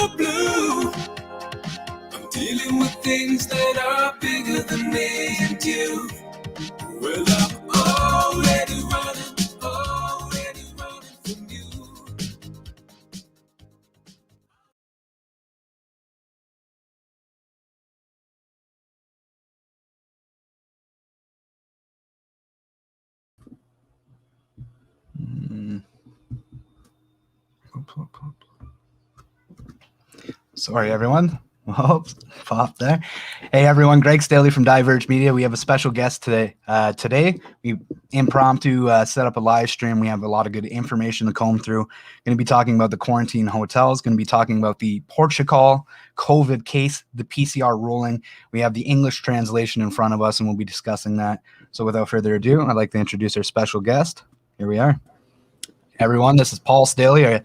the blue. I'm dealing with things that are bigger than me and you. Well, I'm already running from you. Sorry, everyone. Oops, pop there. Hey, everyone. Greg Staley from Diverge Media. We have a special guest today. Today, we impromptu set up a live stream. We have a lot of good information to comb through. Going to be talking about the quarantine hotels. Going to be talking about the Portugal COVID case, the PCR ruling. We have the English translation in front of us, and we'll be discussing that. So without further ado, I'd like to introduce our special guest. Here we are. Everyone, this is Paul Staley,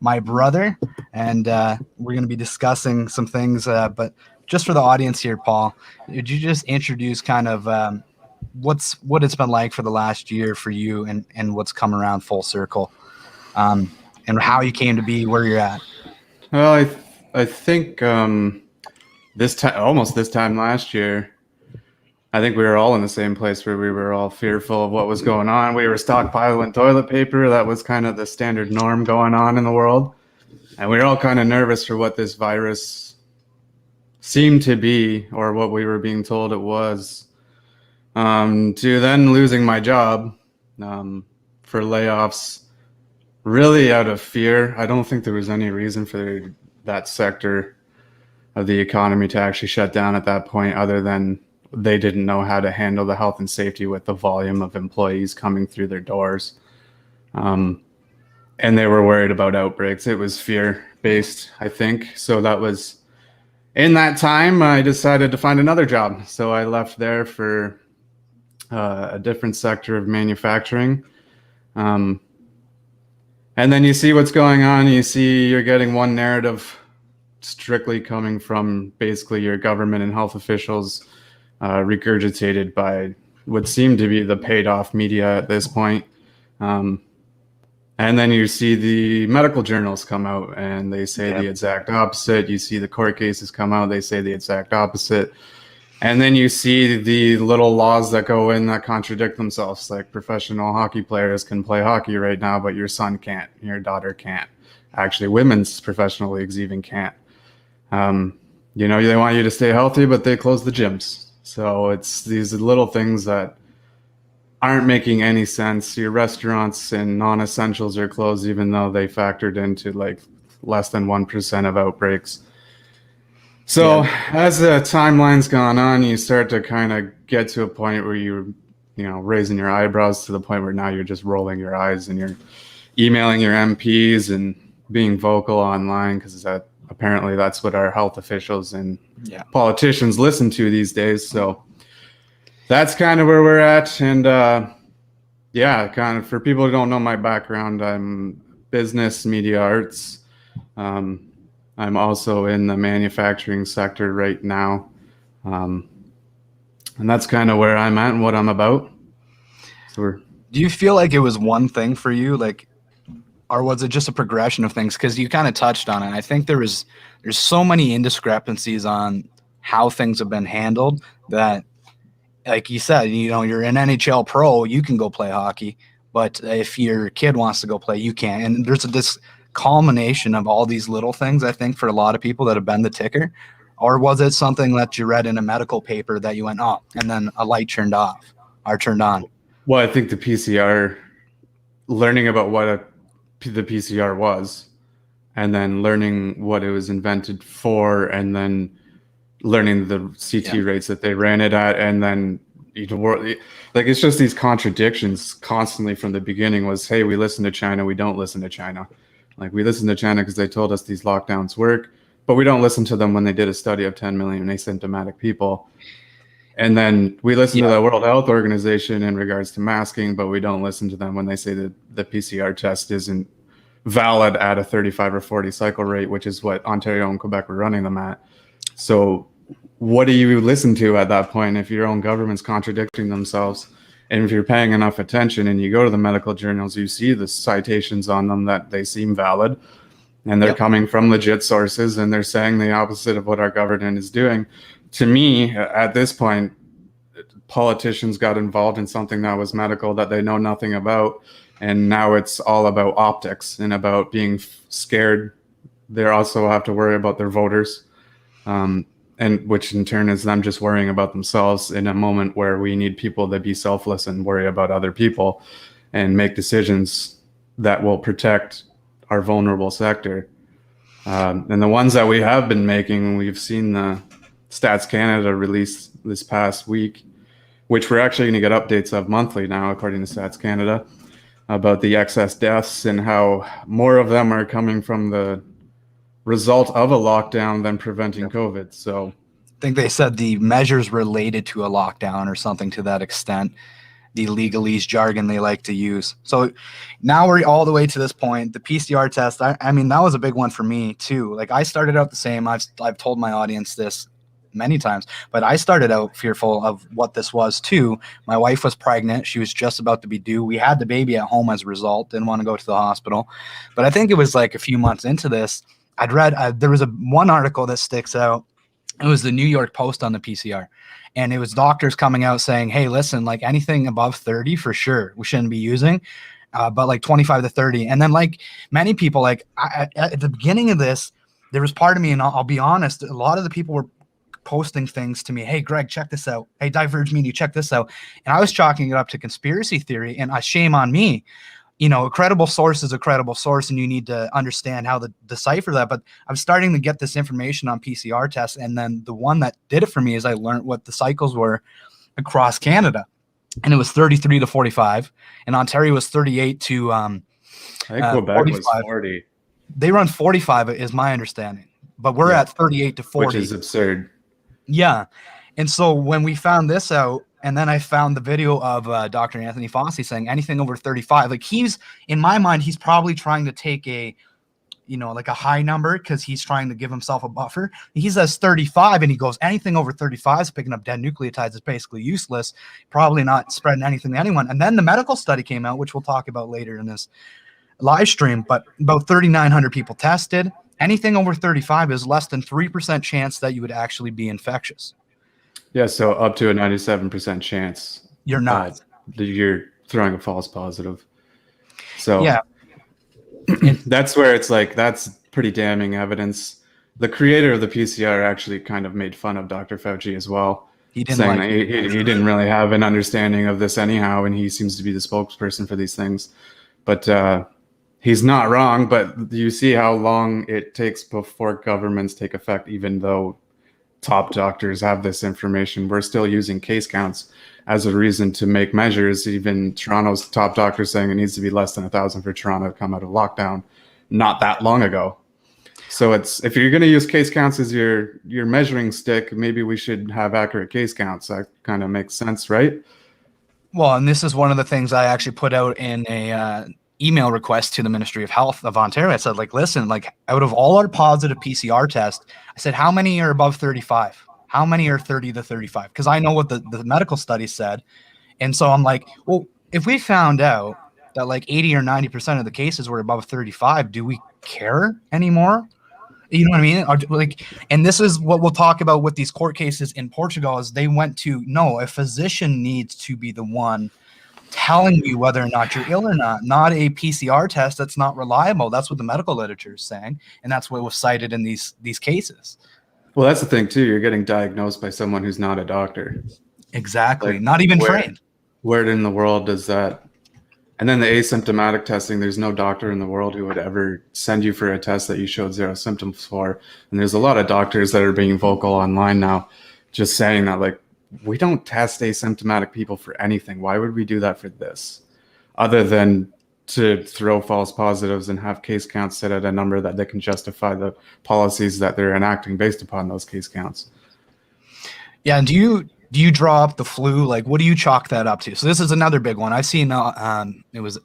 my brother, and we're going to be discussing some things, but just for the audience here, Paul, would you just introduce kind of what it's been like for the last year for you and what's come around full circle, and how you came to be where you're at? Well, I think almost this time last year, I think we were all in the same place where we were all fearful of what was going on. We were stockpiling toilet paper. That was kind of the standard norm going on in the world. And we were all kind of nervous for what this virus seemed to be, or what we were being told it was, to then losing my job for layoffs, really out of fear. I don't think there was any reason for that sector of the economy to actually shut down at that point, other than they didn't know how to handle the health and safety with the volume of employees coming through their doors. And they were worried about outbreaks. It was fear-based, I think. So that was, in that time, I decided to find another job. So I left there for a different sector of manufacturing. And then you see what's going on. You see you're getting one narrative strictly coming from basically your government and health officials, regurgitated by what seemed to be the paid off media at this point. And then you see the medical journals come out and they say the exact opposite. You see the court cases come out, they say the exact opposite. And then you see the little laws that go in that contradict themselves. Like professional hockey players can play hockey right now, but your son can't, your daughter can't. Actually, women's professional leagues even can't. They want you to stay healthy, but they close the gyms. So it's these little things that aren't making any sense. Your restaurants and non-essentials are closed, even though they factored into like less than 1% of outbreaks. So as the timeline's gone on, you start to kind of get to a point where you're, raising your eyebrows to the point where now you're just rolling your eyes and you're emailing your MPs and being vocal online, because apparently that's what our health officials and politicians listen to these days. So that's kind of where we're at. And kind of for people who don't know my background, I'm business, media arts. I'm also in the manufacturing sector right now. And that's kind of where I'm at and what I'm about. So do you feel like it was one thing for you? Or was it just a progression of things? Because you kind of touched on it. I think there's so many indiscrepancies on how things have been handled that, like you said, you're an NHL pro, you can go play hockey, but if your kid wants to go play, you can't. And there's this culmination of all these little things, I think, for a lot of people that have been the ticker. Or was it something that you read in a medical paper that you went, oh, and then a light turned off or turned on? Well, I think the PCR, learning about what the PCR was, and then learning what it was invented for, and then learning the CT rates that they ran it at, and then it's just these contradictions constantly from the beginning was, hey, we listen to China, we don't listen to China. Like, we listen to China because they told us these lockdowns work, but we don't listen to them when they did a study of 10 million asymptomatic people. And then we listen to the World Health Organization in regards to masking, but we don't listen to them when they say that the PCR test isn't valid at a 35 or 40 cycle rate, which is what Ontario and Quebec were running them at. So what do you listen to at that point if your own government's contradicting themselves? And if you're paying enough attention and you go to the medical journals, you see the citations on them that they seem valid. and they're Yep. coming from legit sources, and they're saying the opposite of what our government is doing. To me, at this point, politicians got involved in something that was medical that they know nothing about, and now it's all about optics and about being scared. They also have to worry about their voters, and which in turn is them just worrying about themselves in a moment where we need people to be selfless and worry about other people and make decisions that will protect our vulnerable sector. And the ones that we have been making, we've seen the Stats Canada release this past week, which we're actually going to get updates of monthly now, according to Stats Canada, about the excess deaths and how more of them are coming from the result of a lockdown than preventing COVID. So I think they said the measures related to a lockdown or something to that extent, the legalese jargon they like to use. So now we're all the way to this point. The PCR test, I mean, that was a big one for me too. Like I started out the same. I've told my audience this many times, but I started out fearful of what this was too. My wife was pregnant. She was just about to be due. We had the baby at home as a result. Didn't want to go to the hospital. But I think it was like a few months into this, I'd read, there was one article that sticks out. It was the New York Post on the PCR. And it was doctors coming out saying, hey, listen, like anything above 30 for sure, we shouldn't be using, but like 25 to 30. And then like many people, like at the beginning of this, there was part of me, and I'll be honest, a lot of the people were posting things to me. Hey, Greg, check this out. Hey, Diverge Media, check this out. And I was chalking it up to conspiracy theory, and shame on me. You know, a credible source is a credible source, and you need to understand how to decipher that. But I'm starting to get this information on PCR tests. And then the one that did it for me is I learned what the cycles were across Canada. And it was 33 to 45. And Ontario was 38 to I think Quebec 45. was 40. They run 45 is my understanding. But we're at 38 to 40. Which is absurd. Yeah. And so when we found this out, and then I found the video of Dr. Anthony Fauci saying anything over 35, like he's, in my mind, he's probably trying to take a, you know, like a high number because he's trying to give himself a buffer. He says 35 and he goes, anything over 35 is picking up dead nucleotides. Is basically useless, probably not spreading anything to anyone. And then the medical study came out, which we'll talk about later in this live stream, but about 3,900 people tested. Anything over 35 is less than 3% chance that you would actually be infectious. Yeah, so up to a 97% chance. You're not. You're throwing a false positive. So yeah, that's where it's like, that's pretty damning evidence. The creator of the PCR actually kind of made fun of Dr. Fauci as well. he didn't Saying like that he didn't really have an understanding of this anyhow, and he seems to be the spokesperson for these things. But he's not wrong, but you see how long it takes before governments take effect, even though top doctors have this information. We're still using case counts as a reason to make measures. Even Toronto's top doctor saying it needs to be less than 1,000 for Toronto to come out of lockdown not that long ago. So it's, if you're going to use case counts as your measuring stick, maybe we should have accurate case counts. That kind of makes sense, right? Well, and this is one of the things I actually put out in a email request to the Ministry of Health of Ontario. I said, like, listen, like out of all our positive PCR tests, I said, how many are above 35? How many are 30 to 35? Because I know what the medical study said. And so I'm like, well, if we found out that like 80 or 90% of the cases were above 35, do we care anymore? You know what I mean? Like, and this is what we'll talk about with these court cases in Portugal, is they went to, no, a physician needs to be the one telling you whether or not you're ill or not a PCR test that's not reliable. That's what the medical literature is saying, and that's what was cited in these cases. Well, that's the thing too. You're getting diagnosed by someone who's not a doctor. Exactly. Like, not even trained. Where in the world does that? And then the asymptomatic testing, there's no doctor in the world who would ever send you for a test that you showed zero symptoms for. And there's a lot of doctors that are being vocal online now, just saying that, like, we don't test asymptomatic people for anything. Why would we do that for this? Other than to throw false positives and have case counts set at a number that they can justify the policies that they're enacting based upon those case counts. Yeah. And do you draw up the flu? Like, what do you chalk that up to? So this is another big one. I've seen it was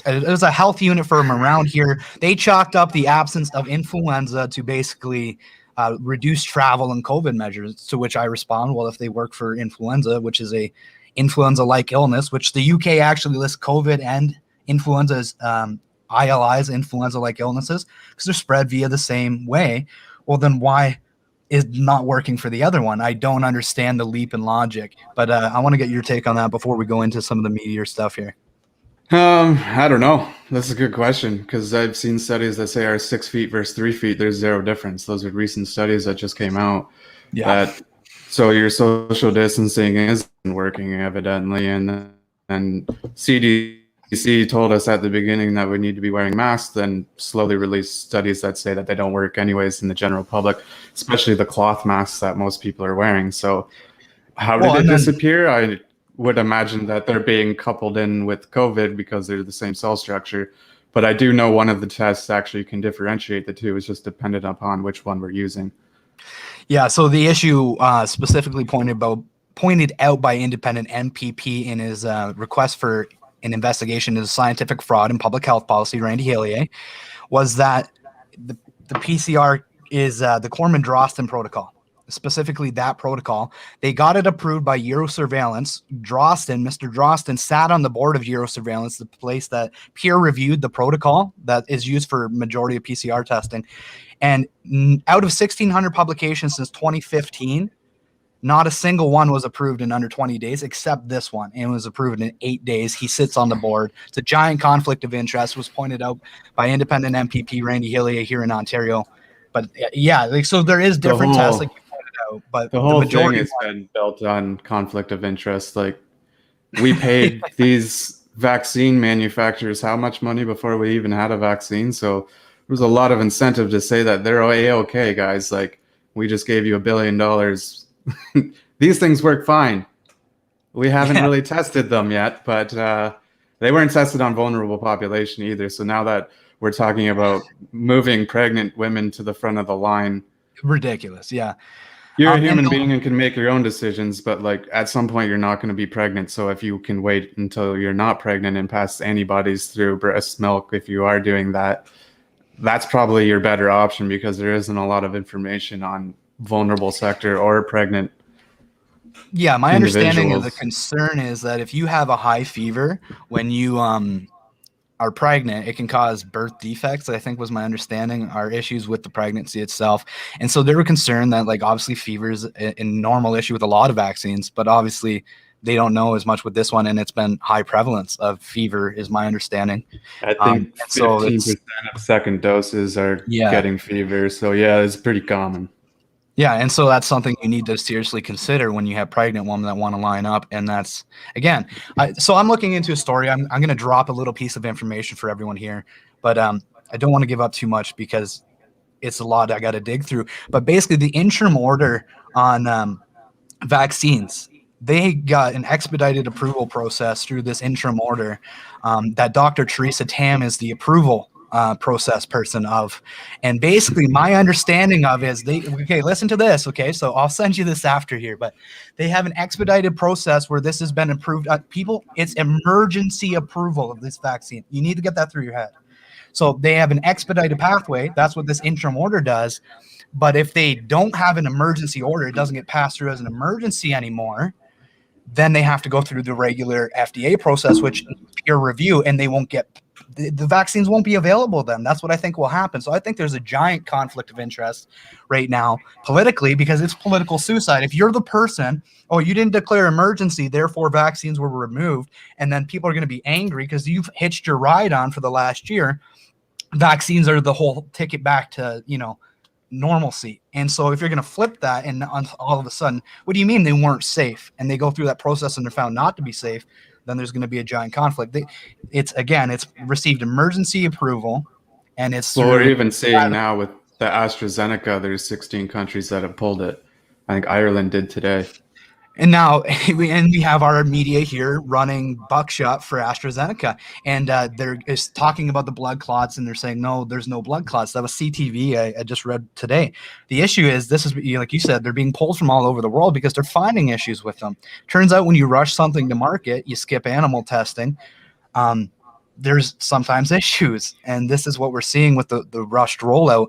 it was a health unit firm around here. They chalked up the absence of influenza to basically reduce travel and COVID measures, to which I respond, well, if they work for influenza, which is a influenza-like illness, which the UK actually lists COVID and influenza as ILIs, influenza-like illnesses, because they're spread via the same way. Well, then why is not working for the other one? I don't understand the leap in logic, but I want to get your take on that before we go into some of the meatier stuff here. I don't know. That's a good question, because I've seen studies that say our 6 feet versus 3 feet, there's zero difference. Those are recent studies that just came out. Yeah. So your social distancing isn't working evidently, and CDC told us at the beginning that we need to be wearing masks, then slowly released studies that say that they don't work anyways in the general public, especially the cloth masks that most people are wearing. So how did it disappear? I would imagine that they're being coupled in with COVID because they're the same cell structure. But I do know one of the tests actually can differentiate the two. It's just dependent upon which one we're using. Yeah, so the issue specifically pointed out by independent MPP in his request for an investigation into scientific fraud in public health policy, Randy Hallier, was that the PCR is the Corman-Drosten protocol. Specifically that protocol. They got it approved by Eurosurveillance. Mr. Drosten sat on the board of Eurosurveillance, the place that peer reviewed the protocol that is used for majority of PCR testing. And out of 1,600 publications since 2015, not a single one was approved in under 20 days, except this one. And it was approved in 8 days. He sits on the board. It's a giant conflict of interest, was pointed out by independent MPP Randy Hillier here in Ontario. But yeah, so there is different tests, like you pointed out. But the whole thing has been built on conflict of interest. Like, we paid these vaccine manufacturers how much money before we even had a vaccine? So there was a lot of incentive to say that they're okay, guys. Like, we just gave you $1 billion. These things work fine. We haven't really tested them yet, but they weren't tested on vulnerable population either. So now that we're talking about moving pregnant women to the front of the line. Ridiculous, yeah. You're a human being and can make your own decisions, but like at some point you're not going to be pregnant. So if you can wait until you're not pregnant and pass antibodies through breast milk, if you are doing that, that's probably your better option, because there isn't a lot of information on vulnerable sector or pregnant. Yeah, my understanding of the concern is that if you have a high fever when you are pregnant, it can cause birth defects, I think was my understanding, are issues with the pregnancy itself. And so they were concerned that, like, obviously fever is a normal issue with a lot of vaccines, but obviously they don't know as much with this one, and it's been high prevalence of fever is my understanding. I think 15% of second doses are getting fever. So yeah, it's pretty common. Yeah, and so that's something you need to seriously consider when you have pregnant women that want to line up. And that's, again, so I'm looking into a story. I'm going to drop a little piece of information for everyone here, but I don't want to give up too much because it's a lot I got to dig through. But basically, the interim order on vaccines, they got an expedited approval process through this interim order that Dr. Theresa Tam is the approval process person of. And basically my understanding of is listen to this. Okay. So I'll send you this after here, but they have an expedited process where this has been approved. People, it's emergency approval of this vaccine. You need to get that through your head. So they have an expedited pathway. That's what this interim order does. But if they don't have an emergency order, it doesn't get passed through as an emergency anymore, then they have to go through the regular FDA process, which peer review, and they won't get the vaccines won't be available then. That's what I think will happen. So I think there's a giant conflict of interest right now politically, because it's political suicide. If you're the person, you didn't declare emergency, therefore vaccines were removed, and then people are going to be angry because you've hitched your ride on for the last year. Vaccines are the whole ticket back to, normalcy. And so if you're going to flip that and all of a sudden, what do you mean they weren't safe? And they go through that process and they're found not to be safe, then there's going to be a giant conflict. It's received emergency approval, and it's. Well, we're even seeing now with the AstraZeneca, there's 16 countries that have pulled it. I think Ireland did today. And now we have our media here running buckshot for AstraZeneca, and they're talking about the blood clots, and they're saying, no, there's no blood clots. That was CTV I just read today. The issue is, this is, like you said, they're being pulled from all over the world because they're finding issues with them. Turns out when you rush something to market, you skip animal testing. There's sometimes issues, and this is what we're seeing with the rushed rollout.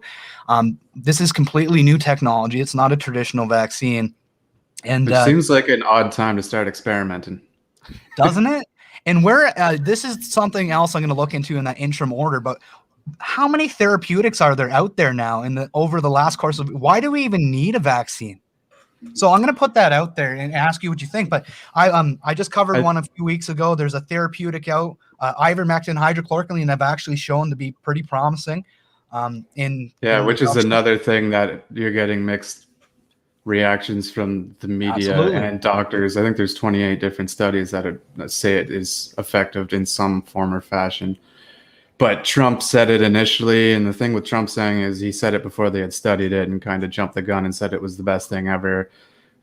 This is completely new technology. It's not a traditional vaccine. And it seems like an odd time to start experimenting. Doesn't it? And where this is something else I'm going to look into in that interim order, but how many therapeutics are there out there now over the last course of, why do we even need a vaccine? So I'm going to put that out there and ask you what you think. But I just covered one a few weeks ago. There's a therapeutic out, ivermectin, hydrochloroquine, have actually shown to be pretty promising. Which is another thing that you're getting mixed reactions from the media and doctors. I think there's 28 different studies that say it is effective in some form or fashion. But Trump said it initially, and the thing with Trump saying is he said it before they had studied it and kind of jumped the gun and said it was the best thing ever.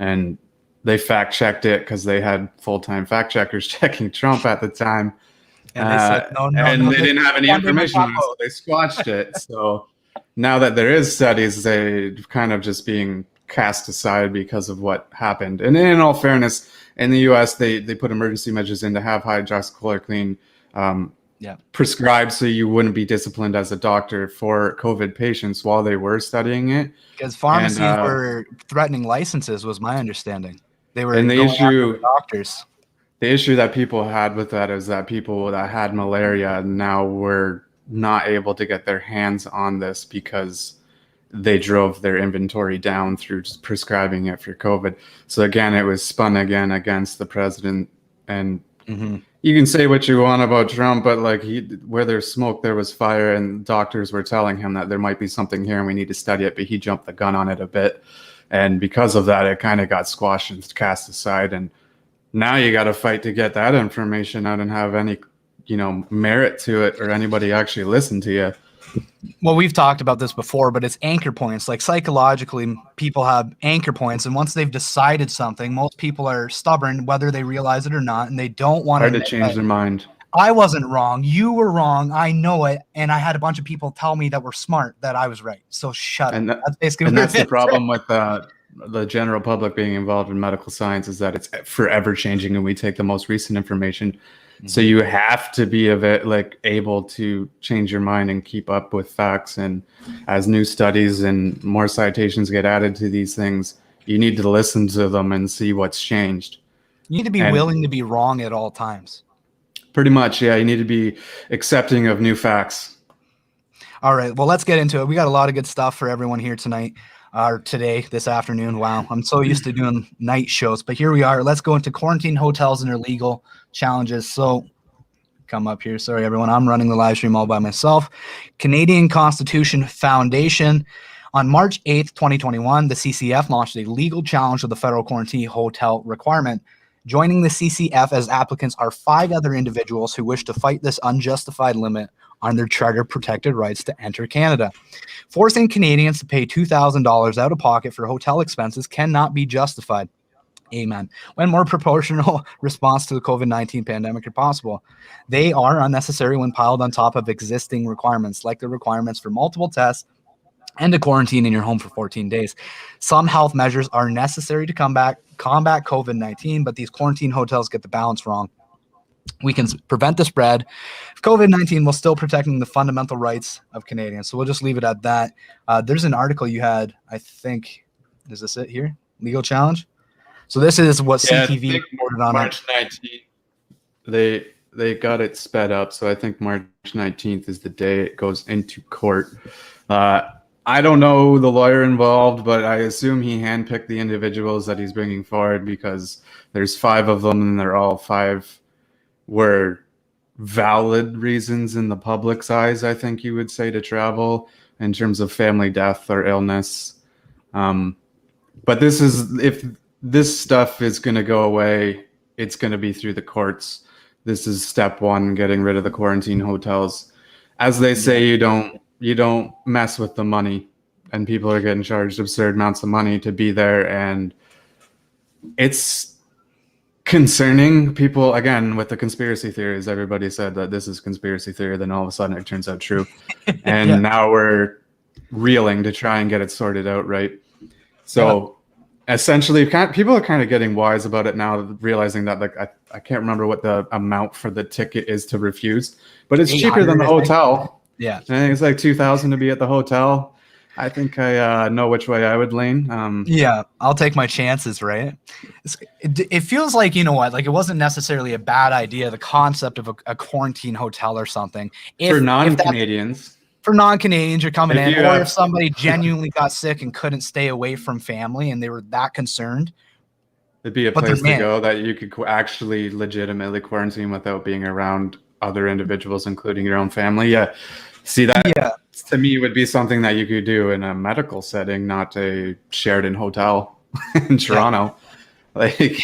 And they fact-checked it because they had full-time fact-checkers checking Trump at the time. And they said, no, they didn't have any information on it, so they squashed it. So now that there is studies, they're kind of just being cast aside because of what happened. And in all fairness, in the U.S., they put emergency measures in to have hydroxychloroquine prescribed so you wouldn't be disciplined as a doctor for COVID patients while they were studying it. Because pharmacies were threatening licenses, was my understanding. They were and the issue doctors. The issue that people had with that is that people that had malaria now were not able to get their hands on this because they drove their inventory down through prescribing it for COVID. So again, it was spun again against the president. And you can say what you want about Trump, but like where there's smoke, there was fire, and doctors were telling him that there might be something here and we need to study it, but he jumped the gun on it a bit. And because of that, it kind of got squashed and cast aside. And now you got to fight to get that information out and have any, merit to it or anybody actually listen to you. Well, we've talked about this before, but it's anchor points. Like psychologically, people have anchor points. And once they've decided something, most people are stubborn, whether they realize it or not. And they don't want to change their mind. I wasn't wrong. You were wrong. I know it. And I had a bunch of people tell me that were smart, that I was right. So shut up. That's basically that's the problem with the general public being involved in medical science, is that it's forever changing and we take the most recent information. So you have to be able to change your mind and keep up with facts. And as new studies and more citations get added to these things, you need to listen to them and see what's changed. You need to be willing to be wrong at all times. Pretty much, yeah. You need to be accepting of new facts. All right. Well, let's get into it. We got a lot of good stuff for everyone here tonight. Or today, this afternoon. Wow, I'm so used to doing night shows, but here we are. Let's go into quarantine hotels and their legal challenges. So come up here. Sorry, everyone. I'm running the live stream all by myself. Canadian Constitution Foundation. On March 8th, 2021, the CCF launched a legal challenge of the federal quarantine hotel requirement. Joining the CCF as applicants are 5 other individuals who wish to fight this unjustified limit on their charter-protected rights to enter Canada. Forcing Canadians to pay $2,000 out of pocket for hotel expenses cannot be justified. Amen. When more proportional response to the COVID-19 pandemic are possible. They are unnecessary when piled on top of existing requirements, like the requirements for multiple tests and to quarantine in your home for 14 days. Some health measures are necessary to combat COVID-19, but these quarantine hotels get the balance wrong. We can prevent the spread of COVID-19 while still protecting the fundamental rights of Canadians. So we'll just leave it at that. There's an article you had, I think, is this it here? Legal challenge? So this is what CTV reported on March 19th. They got it sped up, so I think March 19th is the day it goes into court. I don't know the lawyer involved, but I assume he handpicked the individuals that he's bringing forward because there's 5 of them, and they're all 5 were valid reasons in the public's eyes, I think you would say, to travel in terms of family death or illness. But if this stuff is going to go away, it's going to be through the courts. This is step 1, getting rid of the quarantine hotels. As they say, you don't mess with the money, and people are getting charged absurd amounts of money to be there. And it's concerning. People, again, with the conspiracy theories, everybody said that this is conspiracy theory, then all of a sudden it turns out true. And now we're reeling to try and get it sorted out, right? So essentially, people are kind of getting wise about it now, realizing that I can't remember what the amount for the ticket is to refuse, but it's cheaper than the hotel. Yeah, I think it's like $2,000 to be at the hotel. I think I know which way I would lean. Yeah, I'll take my chances, right? It feels like, you know what, like it wasn't necessarily a bad idea, the concept of a quarantine hotel or something. For If that's non-Canadians, for non-Canadians you're coming if in, you or have- if somebody genuinely got sick and couldn't stay away from family and they were that concerned. it'd be a But place to man, go that you could actually legitimately quarantine without being around other individuals, including your own family. Yeah. See, that yeah, to me would be something that you could do in a medical setting, not a Sheraton hotel in Toronto. Like,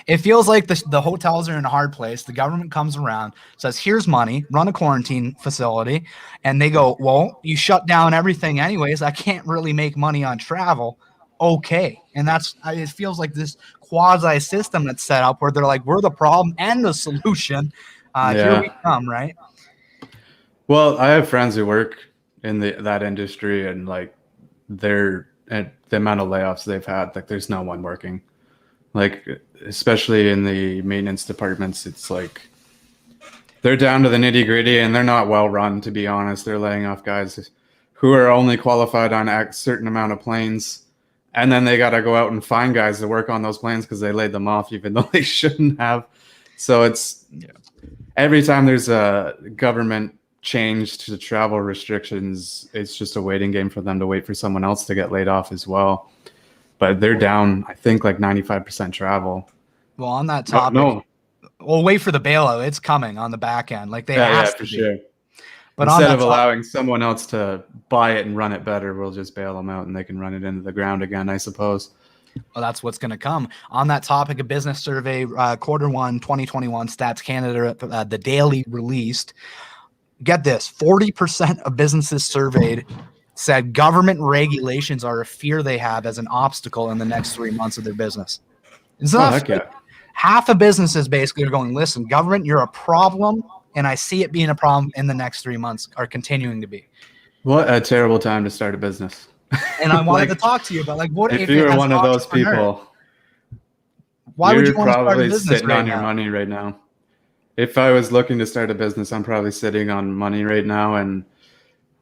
it feels like the hotels are in a hard place. The government comes around, says, here's money, run a quarantine facility. And they go, well, you shut down everything anyways. I can't really make money on travel. Okay. And it feels like this quasi system that's set up where they're like, we're the problem and the solution. Here we come, right? well, I have friends who work in that industry, and like the amount of layoffs they've had, like there's no one working. Like, especially in the maintenance departments, it's like they're down to the nitty gritty, and they're not well run, to be honest. They're laying off guys who are only qualified on a certain amount of planes, and then they got to go out and find guys to work on those planes because they laid them off, even though they shouldn't have. So it's every time there's a government change to travel restrictions, it's just a waiting game for them to wait for someone else to get laid off as well. But they're down, I think, like 95% travel. Well, on that topic, we'll wait for the bailout. It's coming on the back end. Like they have to for sure. But instead of allowing someone else to buy it and run it better, we'll just bail them out and they can run it into the ground again, I suppose. Well, that's what's going to come. On that topic, a business survey, Q1 2021, Stats Canada, the Daily released. Get this, 40% of businesses surveyed said government regulations are a fear they have as an obstacle in the next 3 months of their business. It's not half of businesses basically are going, listen, government, you're a problem, and I see it being a problem in the next 3 months, are continuing to be. What a terrible time to start a business. And I wanted to talk to you about, like, what if you were one of those people, why would you want to start a probably business sitting on your money right now. If I was looking to start a business, I'm probably sitting on money right now and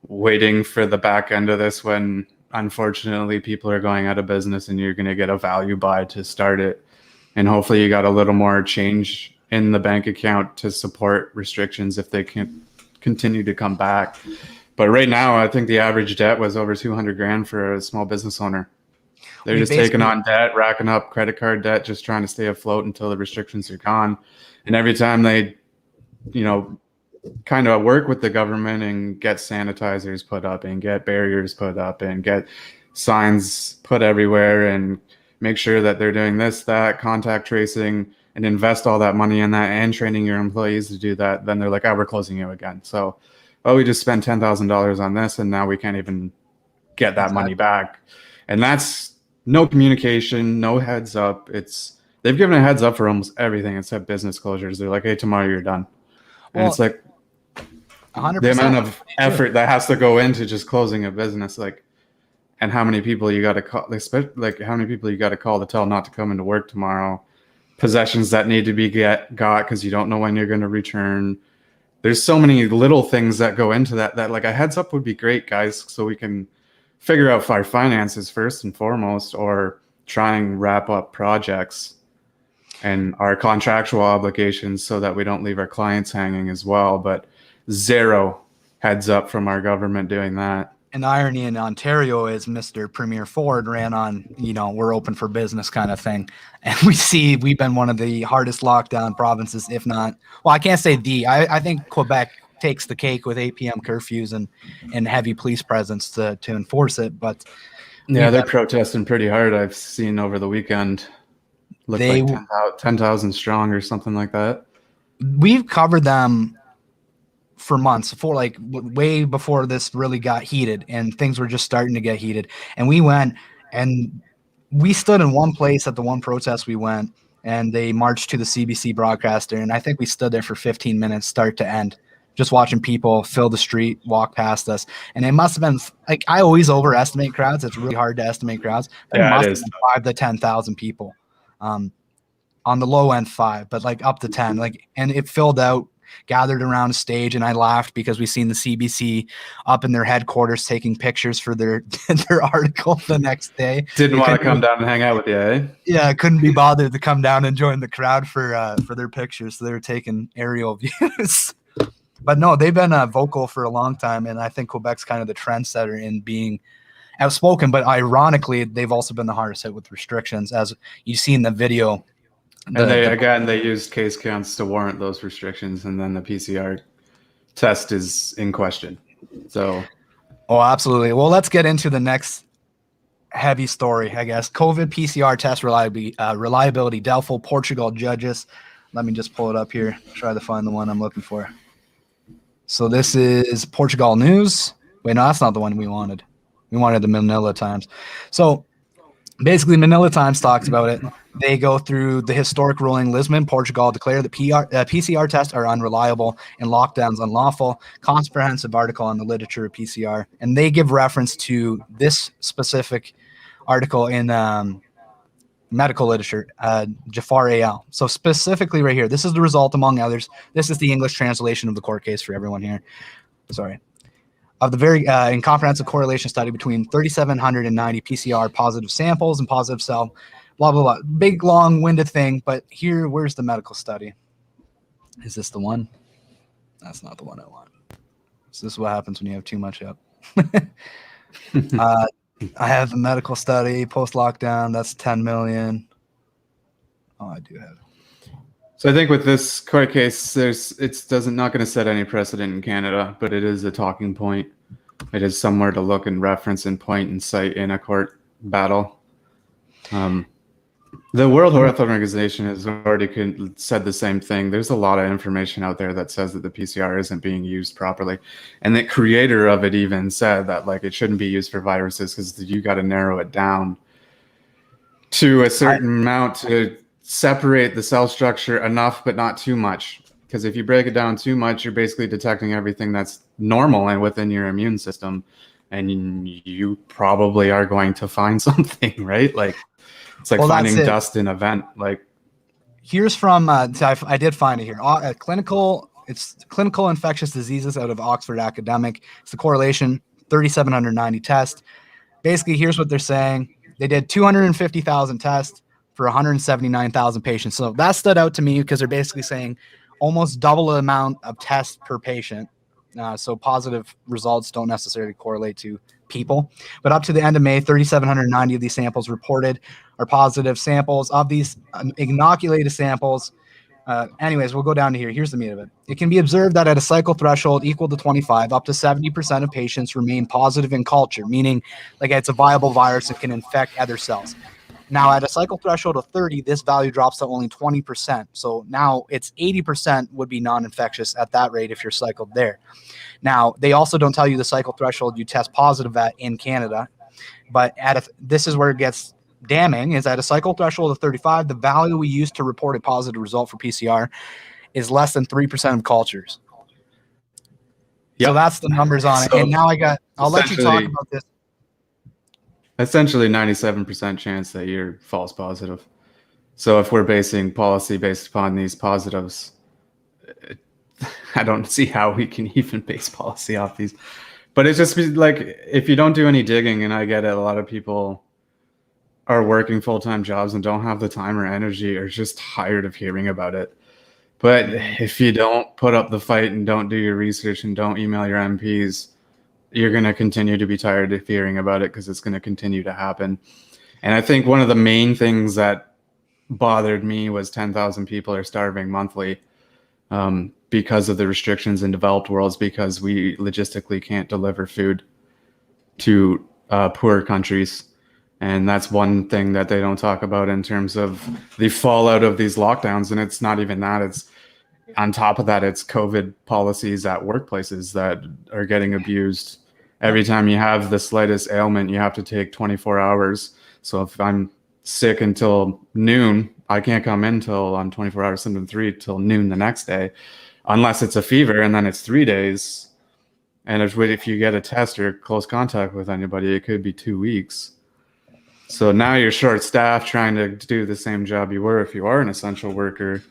waiting for the back end of this when, unfortunately, people are going out of business and you're going to get a value buy to start it. And hopefully you got a little more change in the bank account to support restrictions if they can continue to come back. But right now, I think the average debt was over 200 grand for a small business owner. They're just taking on debt, racking up credit card debt, just trying to stay afloat until the restrictions are gone. And every time they, kind of work with the government and get sanitizers put up and get barriers put up and get signs put everywhere and make sure that they're doing this, that, contact tracing, and invest all that money in that and training your employees to do that, then they're like, we're closing you again. So, we just spent $10,000 on this and now we can't even get that money back. And that's no communication, no heads up. They've given a heads up for almost everything except business closures. They're like, hey, tomorrow you're done. And it's like 100%. The amount of effort that has to go into just closing a business, and how many people you got to call, how many people you got to call to tell not to come into work tomorrow, possessions that need to be got because you don't know when you're going to return. There's so many little things that go into that like a heads up would be great, guys, so we can figure out our finances first and foremost, or try and wrap up projects and our contractual obligations so that we don't leave our clients hanging as well. But zero heads up from our government doing that. And the irony in Ontario is Mr. Premier Ford ran on, we're open for business kind of thing. And we've been one of the hardest lockdown provinces, if not, well, I can't say I think Quebec takes the cake with 8 p.m. curfews and heavy police presence to enforce it. But yeah, they're protesting pretty hard. I've seen over the weekend, look like 10,000 strong or something like that. We've covered them for months, way before this really got heated and things were just starting to get heated. And we went and we stood in one place at the one protest we went, and they marched to the CBC broadcaster. And I think we stood there for 15 minutes, start to end, just watching people fill the street, walk past us. And it must have been I always overestimate crowds. It's really hard to estimate crowds. But it must have been 5,000 to 10,000 people. On the low end 5, but up to 10, and it filled out. gathered around a stage, and I laughed because we seen the CBC up in their headquarters taking pictures for their their article the next day. Didn't want to come down and hang out with you, eh? Yeah, couldn't be bothered to come down and join the crowd for their pictures. So they were taking aerial views. But no, they've been vocal for a long time, and I think Quebec's kind of the trendsetter in being outspoken. But ironically, they've also been the hardest hit with restrictions, as you see in the video. And they used case counts to warrant those restrictions, and then the PCR test is in question. So, oh, absolutely. Well, let's get into the next heavy story, I guess. COVID PCR test reliability doubtful. Portugal judges. Let me just pull it up here. Try to find the one I'm looking for. So this is Portugal News. Wait, no, that's not the one we wanted. We wanted the Manila Times. So basically, Manila Times talks about it. They go through the historic ruling. Lisbon, Portugal, declared that PCR tests are unreliable and lockdowns unlawful. Comprehensive article on the literature of PCR. And they give reference to this specific article in medical literature, Jafar al. So specifically right here, this is the result, among others. This is the English translation of the court case for everyone here. Sorry. Of the very incomprehensive correlation study between 3,790 PCR positive samples and positive cell, blah, blah, blah. Big, long-winded thing, but here, where's the medical study? Is this the one? That's not the one I want. So this is what happens when you have too much up. I have the medical study, post-lockdown, that's 10 million. Oh, I do have it. So I think with this court case, it's not going to set any precedent in Canada, but it is a talking point. It is somewhere to look and reference and point and cite in a court battle. The World Health Organization has already said the same thing. There's a lot of information out there that says that the PCR isn't being used properly. And the creator of it even said that like it shouldn't be used for viruses because you got to narrow it down to a certain amount to separate the cell structure enough, but not too much. Because if you break it down too much, you're basically detecting everything that's normal and within your immune system. And you probably are going to find something, right? Like, it's like finding dust in a vent. Like, here's from I did find it here. It's clinical infectious diseases out of Oxford Academic. It's the correlation 3,790 tests. Basically, here's what they're saying. They did 250,000 tests for 179,000 patients. So that stood out to me because they're basically saying almost double the amount of tests per patient. So positive results don't necessarily correlate to people. But up to the end of May, 3,790 of these samples reported are positive samples. Of these inoculated samples, anyways, we'll go down to here. Here's the meat of it. It can be observed that at a cycle threshold equal to 25, up to 70% of patients remain positive in culture, meaning like it's a viable virus that can infect other cells. Now, at a cycle threshold of 30, this value drops to only 20%. So now it's 80% would be non-infectious at that rate if you're cycled there. Now, they also don't tell you the cycle threshold you test positive at in Canada. But this is where it gets damning, is at a cycle threshold of 35, the value we use to report a positive result for PCR is less than 3% of cultures. Yep. So that's the numbers on it. And now I'll let you talk about this. Essentially 97% chance that you're false positive. So if we're basing policy based upon these positives, I don't see how we can even base policy off these. But it's just like, if you don't do any digging, and I get it, a lot of people are working full-time jobs and don't have the time or energy or just tired of hearing about it. But if you don't put up the fight and don't do your research and don't email your MPs, you're going to continue to be tired of hearing about it because it's going to continue to happen. And I think one of the main things that bothered me was 10,000 people are starving monthly because of the restrictions in developed worlds, because we logistically can't deliver food to poor countries. And that's one thing that they don't talk about in terms of the fallout of these lockdowns. And it's not even that. It's on top of that, it's COVID policies at workplaces that are getting abused. Every time you have the slightest ailment, you have to take 24 hours. So if I'm sick until noon, I can't come in till on 24 hours symptom 3 till noon the next day, unless it's a fever, and then it's 3 days. And if you get a test or close contact with anybody, it could be 2 weeks. So now you're short-staffed trying to do the same job you were if you are an essential worker.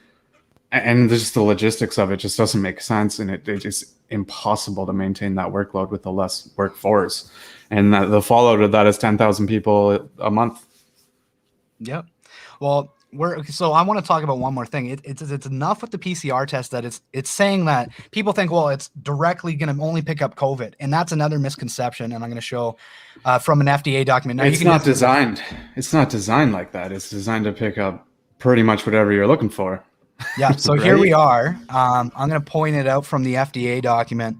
and just the logistics of it just doesn't make sense, and it is impossible to maintain that workload with a less workforce. And the fallout of that is 10,000 people a month. Yep. Well, so I want to talk about one more thing. It's enough with the PCR test that it's saying that people think, well, it's directly going to only pick up COVID, and that's another misconception. And I'm going to show from an FDA document. Now, It's not designed. It's not designed like that. It's designed to pick up pretty much whatever you're looking for. Yeah. So Right? Here we are. I'm going to point it out from the FDA document.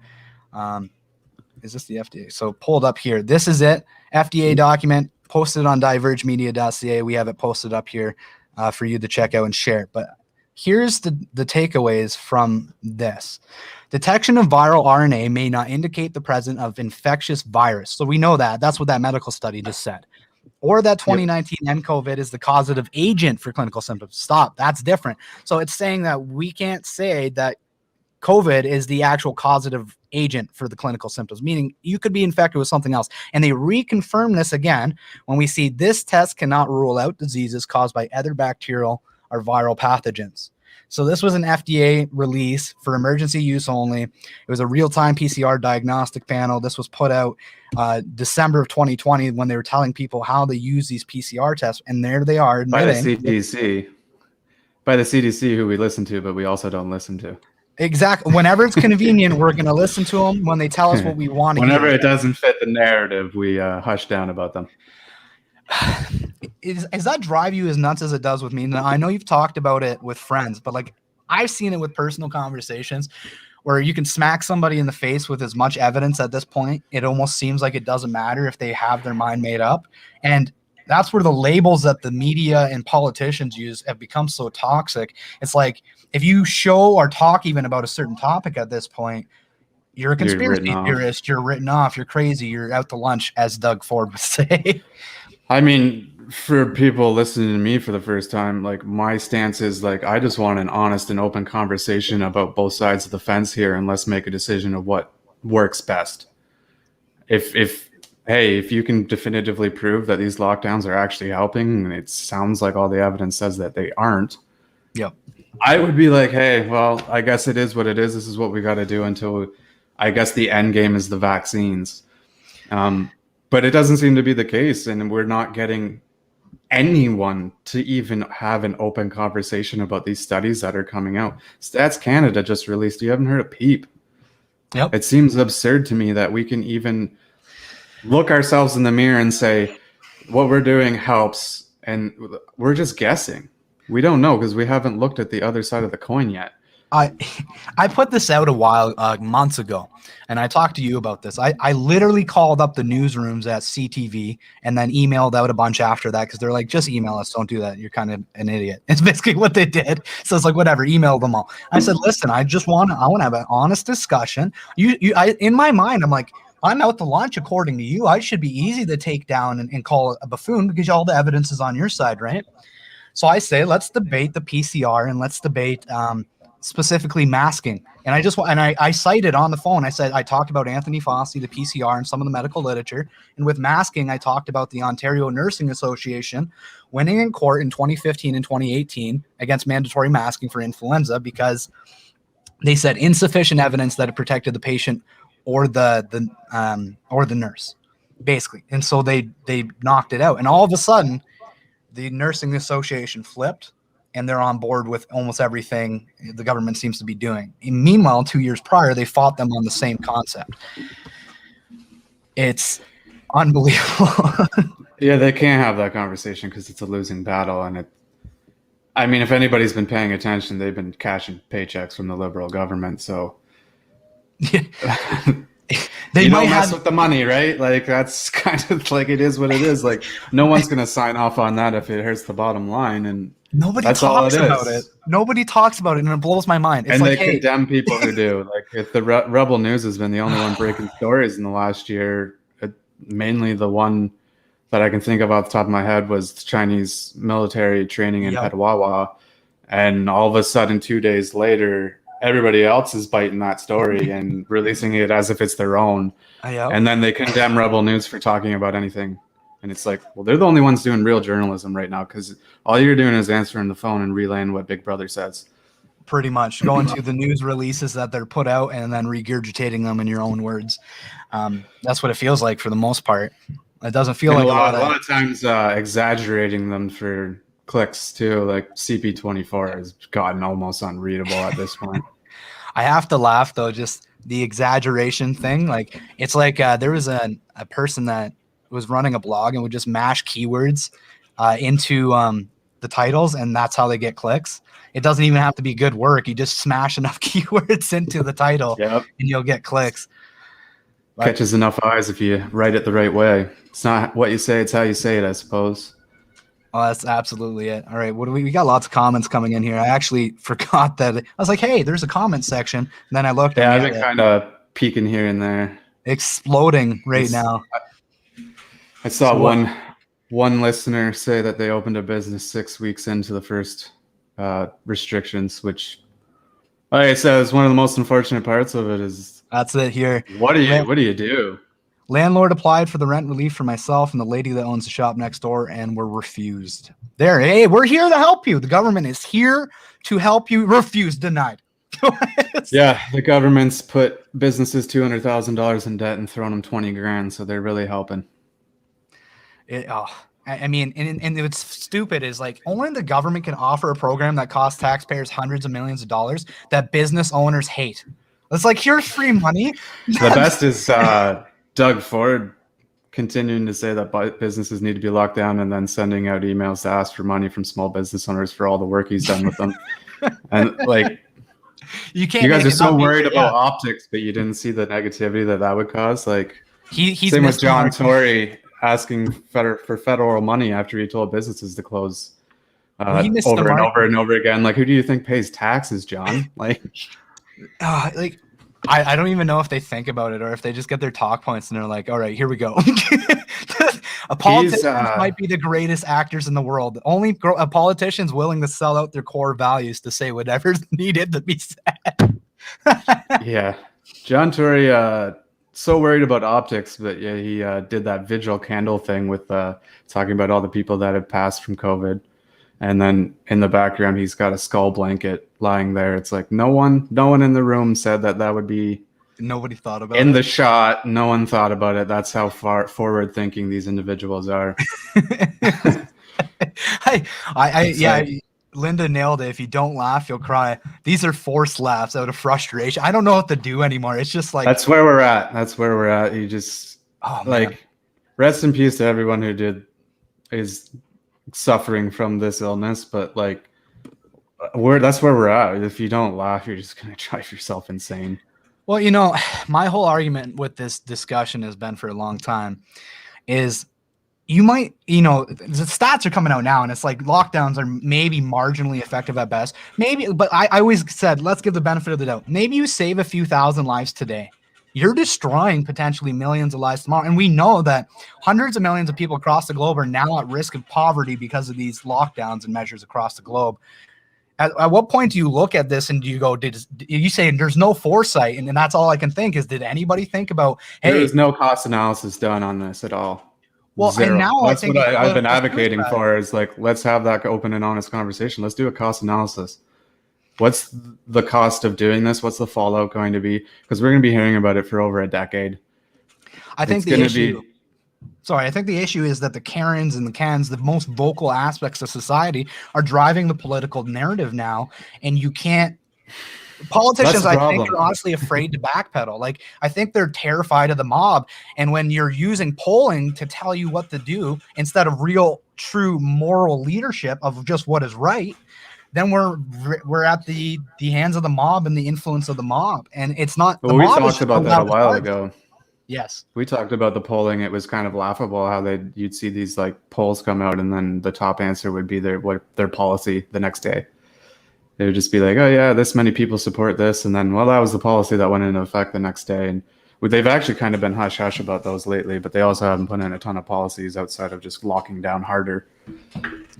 Is this the FDA? So pulled up here. This is it. FDA document posted on divergemedia.ca. We have it posted up here for you to check out and share. But here's the takeaways from this. Detection of viral RNA may not indicate the presence of infectious virus. So we know that. That's what that medical study just said. Or that 2019 nCoV is the causative agent for clinical symptoms. Stop. That's different. So it's saying that we can't say that COVID is the actual causative agent for the clinical symptoms, meaning you could be infected with something else. And they reconfirm this again when we see this test cannot rule out diseases caused by other bacterial or viral pathogens. So this was an FDA release for emergency use only. It was a real-time PCR diagnostic panel. This was put out December of 2020 when they were telling people how to use these PCR tests. And there they are admitting. By the CDC, who we listen to, but we also don't listen to. Exactly. Whenever it's convenient, we're going to listen to them when they tell us what we want to hear. Whenever it doesn't fit the narrative, we hush down about them. Does that drive you as nuts as it does with me? Now, I know you've talked about it with friends, but like I've seen it with personal conversations where you can smack somebody in the face with as much evidence at this point. It almost seems like it doesn't matter if they have their mind made up. And that's where the labels that the media and politicians use have become so toxic. It's like if you show or talk even about a certain topic at this point, you're a conspiracy theorist, you're written off, you're crazy, you're out to lunch, as Doug Ford would say. I mean, for people listening to me for the first time, like my stance is like I just want an honest and open conversation about both sides of the fence here, and let's make a decision of what works best. If you can definitively prove that these lockdowns are actually helping, and it sounds like all the evidence says that they aren't. Yep. I would be like, hey, well, I guess it is what it is. This is what we got to do until I guess the end game is the vaccines. But it doesn't seem to be the case, and we're not getting anyone to even have an open conversation about these studies that are coming out. Stats Canada just released. You haven't heard a peep. Yep. It seems absurd to me that we can even look ourselves in the mirror and say what we're doing helps, and we're just guessing. We don't know because we haven't looked at the other side of the coin yet. I put this out a while months ago, and I talked to you about this. I literally called up the newsrooms at CTV and then emailed out a bunch after that because they're like, just email us, don't do that, you're kind of an idiot. It's basically what they did. So it's like, whatever, email them all. I said, listen, I want to have an honest discussion. In my mind, I'm like, I'm out to lunch. According to you, I should be easy to take down and call a buffoon because all the evidence is on your side, right? So I say, let's debate the PCR and let's debate specifically masking. And I cited on the phone, I said, I talked about Anthony Fauci, the PCR, and some of the medical literature. And with masking, I talked about the Ontario Nursing Association winning in court in 2015 and 2018 against mandatory masking for influenza because they said insufficient evidence that it protected the patient or the nurse, basically. And so they knocked it out. And all of a sudden, the Nursing Association flipped, and they're on board with almost everything the government seems to be doing. And meanwhile, 2 years prior, they fought them on the same concept. It's unbelievable. Yeah, they can't have that conversation because it's a losing battle. And I mean, if anybody's been paying attention, they've been cashing paychecks from the Liberal government. So They might mess with the money, right? Like that's kind of like it is what it is. Like no one's going to sign off on that if it hurts the bottom line. And nobody talks about it. Nobody talks about it, and it blows my mind. It's and like, they condemn people who do. Like if the Rebel News has been the only one breaking stories in the last year, mainly the one that I can think of off the top of my head was Chinese military training in Petawawa. And all of a sudden, 2 days later, everybody else is biting that story and releasing it as if it's their own. And then they condemn Rebel News for talking about anything. And it's like, well, they're the only ones doing real journalism right now because all you're doing is answering the phone and relaying what Big Brother says. pretty much going to the news releases that they're put out and then regurgitating them in your own words. That's what it feels like for the most part. It doesn't feel and like a lot of times exaggerating them for clicks too. Like CP24 has gotten almost unreadable at this point. I have to laugh though, just the exaggeration thing. Like it's like there was a person that was running a blog and would just mash keywords into the titles, and that's how they get clicks. It doesn't even have to be good work. You just smash enough keywords into the title, and you'll get clicks. But catches enough eyes if you write it the right way. It's not what you say, it's how you say it, I suppose. Oh, that's absolutely it. All right, what do we got? Lots of comments coming in here. I actually forgot that. I was like, hey, there's a comment section. And then I looked. Yeah, I've been kind of peeking here and there. Exploding now. I saw one listener say that they opened a business 6 weeks into the first restrictions, which, like I said, is one of the most unfortunate parts of it. Is that's it here. What do you do? Landlord applied for the rent relief for myself and the lady that owns the shop next door, and were refused. There, hey, we're here to help you. The government is here to help you. Refused, denied. Yeah, the government's put businesses $200,000 in debt and thrown them $20,000, so they're really helping. I mean, and what's stupid is like only the government can offer a program that costs taxpayers hundreds of millions of dollars that business owners hate. It's like, here's free money. The best is Doug Ford continuing to say that businesses need to be locked down and then sending out emails to ask for money from small business owners for all the work he's done with them. And like, you guys are so worried about optics, but you didn't see the negativity that would cause. Like, he's same with John Tory asking for federal money after he told businesses to close over and over and over again. Like, who do you think pays taxes, John? Like, I don't even know if they think about it or if they just get their talk points and they're like, all right, here we go. Politicians might be the greatest actors in the world. Only a politician's willing to sell out their core values to say whatever's needed to be said. Yeah. John Tory, so worried about optics, but yeah, he did that vigil candle thing with talking about all the people that had passed from COVID. And then in the background, he's got a skull blanket lying there. It's like no one in the room said that would be. Nobody thought about it. In the shot, no one thought about it. That's how far forward thinking these individuals are. Linda nailed it. If you don't laugh, you'll cry. These are forced laughs out of frustration. I don't know what to do anymore. It's just like, that's where we're at. You just rest in peace to everyone who is suffering from this illness, but like that's where we're at. If you don't laugh, you're just gonna drive yourself insane. Well, my whole argument with this discussion has been for a long time is you might, the stats are coming out now and it's like lockdowns are maybe marginally effective at best. Maybe, but I always said, let's give the benefit of the doubt. Maybe you save a few thousand lives today. You're destroying potentially millions of lives tomorrow. And we know that hundreds of millions of people across the globe are now at risk of poverty because of these lockdowns and measures across the globe. At what point do you look at this and do you go, you say there's no foresight? And that's all I can think is, did anybody think about, hey, there's no cost analysis done on this at all? Well, zero. And now that's what I've been advocating for is like, let's have that open and honest conversation. Let's do a cost analysis. What's the cost of doing this? What's the fallout going to be? Because we're going to be hearing about it for over a decade. I think the issue is that the Karens and the Kens, the most vocal aspects of society, are driving the political narrative now, and you can't. Politicians, I think, are honestly afraid to backpedal. Like, I think they're terrified of the mob, and when you're using polling to tell you what to do instead of real, true moral leadership of just what is right, then we're at the hands of the mob and the influence of the mob, and it's not. Well, we talked about that a while ago. Yes, we talked about the polling. It was kind of laughable how you'd see these like polls come out, and then the top answer would be their policy the next day. They would just be like, "Oh yeah, this many people support this," and then, well, that was the policy that went into effect the next day. And they've actually kind of been hush hush about those lately, but they also haven't put in a ton of policies outside of just locking down harder.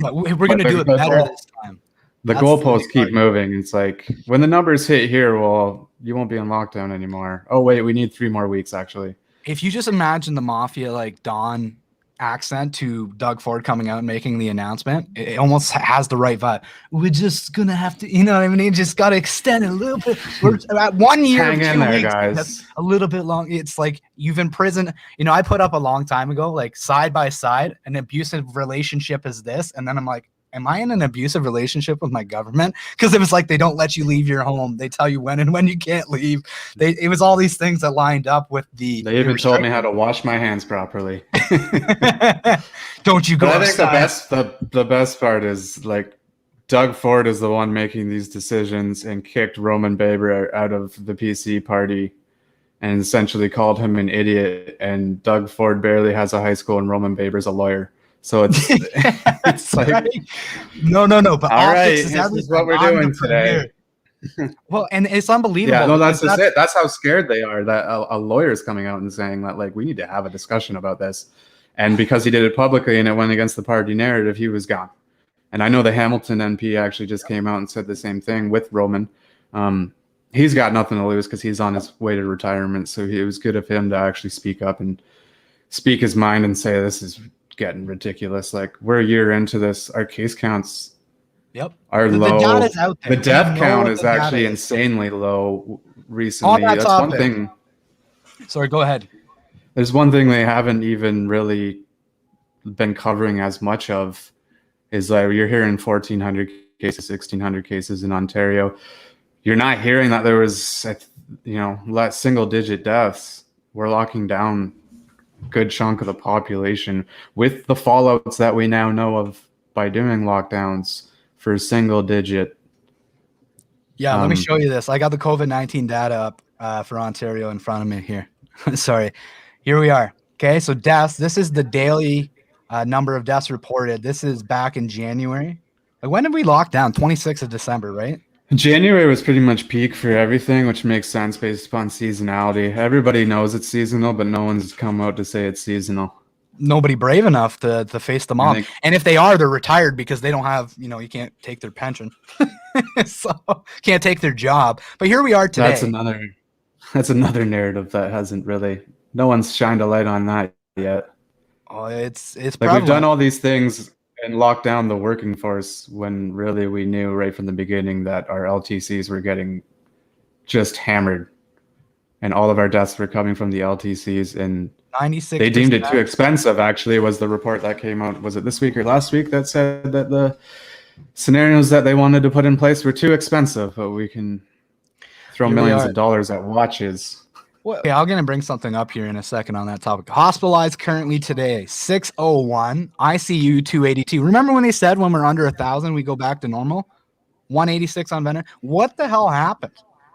But we're going to do it better this time. The goalposts keep moving. It's like when the numbers hit here, well, you won't be in lockdown anymore. Oh wait, we need 3 more weeks actually. If you just imagine the mafia like Don accent to Doug Ford coming out and making the announcement. It almost has the right vibe. We're just gonna have to, you know what I mean? You just gotta extend it a little bit. We're at 1 year, Hang in 2 there, weeks, guys. that's a little bit long. It's like you've imprisoned. You know, I put up a long time ago, like side by side, an abusive relationship is this, and then I'm like, am I in an abusive relationship with my government? Because it was like they don't let you leave your home. They tell you when and when you can't leave. It was all these things that lined up with the. They even told me how to wash my hands properly. Don't you go But I think outside. the best part is like Doug Ford is the one making these decisions and kicked Roman Baber out of the PC party and essentially called him an idiot. And Doug Ford barely has a high school and Roman Baber's a lawyer. So it's like, right. No. But all right, this is what we're doing today. Well, and it's unbelievable. Yeah, no, that's just it. That's how scared they are that a lawyer is coming out and saying that, like, we need to have a discussion about this. And because he did it publicly and it went against the party narrative, he was gone. And I know the Hamilton MP actually just came out and said the same thing with Roman. He's got nothing to lose because he's on his way to retirement. So it was good of him to actually speak up and speak his mind and say, this is getting ridiculous. Like, we're a year into this. Our case counts are low. The data's out there. The death count is actually insanely low recently. On that topic. One thing. Sorry, go ahead. There's one thing they haven't even really been covering as much of is like you're hearing 1,400 cases, 1,600 cases in Ontario. You're not hearing that there was, single-digit deaths. We're locking down a good chunk of the population with the fallouts that we now know of by doing lockdowns for single-digit. Yeah, let me show you this. I got the COVID-19 data up for Ontario in front of me here. Sorry. Here we are. Okay, so deaths. This is the daily number of deaths reported. This is back in January. Like, when did we lock down? 26th of December, right? January was pretty much peak for everything, which makes sense based upon seasonality. Everybody knows it's seasonal, but no one's come out to say it's seasonal. Nobody brave enough to face them off. And if they are, they're retired because they don't have, you can't take their pension. So can't take their job. But here we are today. That's another narrative that hasn't really, no one's shined a light on that yet. Oh, it's like prevalent. we've done all these things and locked down the working force when really we knew right from the beginning that our LTCs were getting just hammered, and all of our deaths were coming from the LTCs. And 96%. They deemed it too expensive. Actually, was the report that came out? Was it this week or last week that said that the scenarios that they wanted to put in place were too expensive, but we can throw millions of dollars at watches. Well, okay, I'm going to bring something up here in a second on that topic. Hospitalized currently today, 601, ICU 282. Remember when they said when we're under 1,000, we go back to normal? 186 on ventilator. What the hell happened?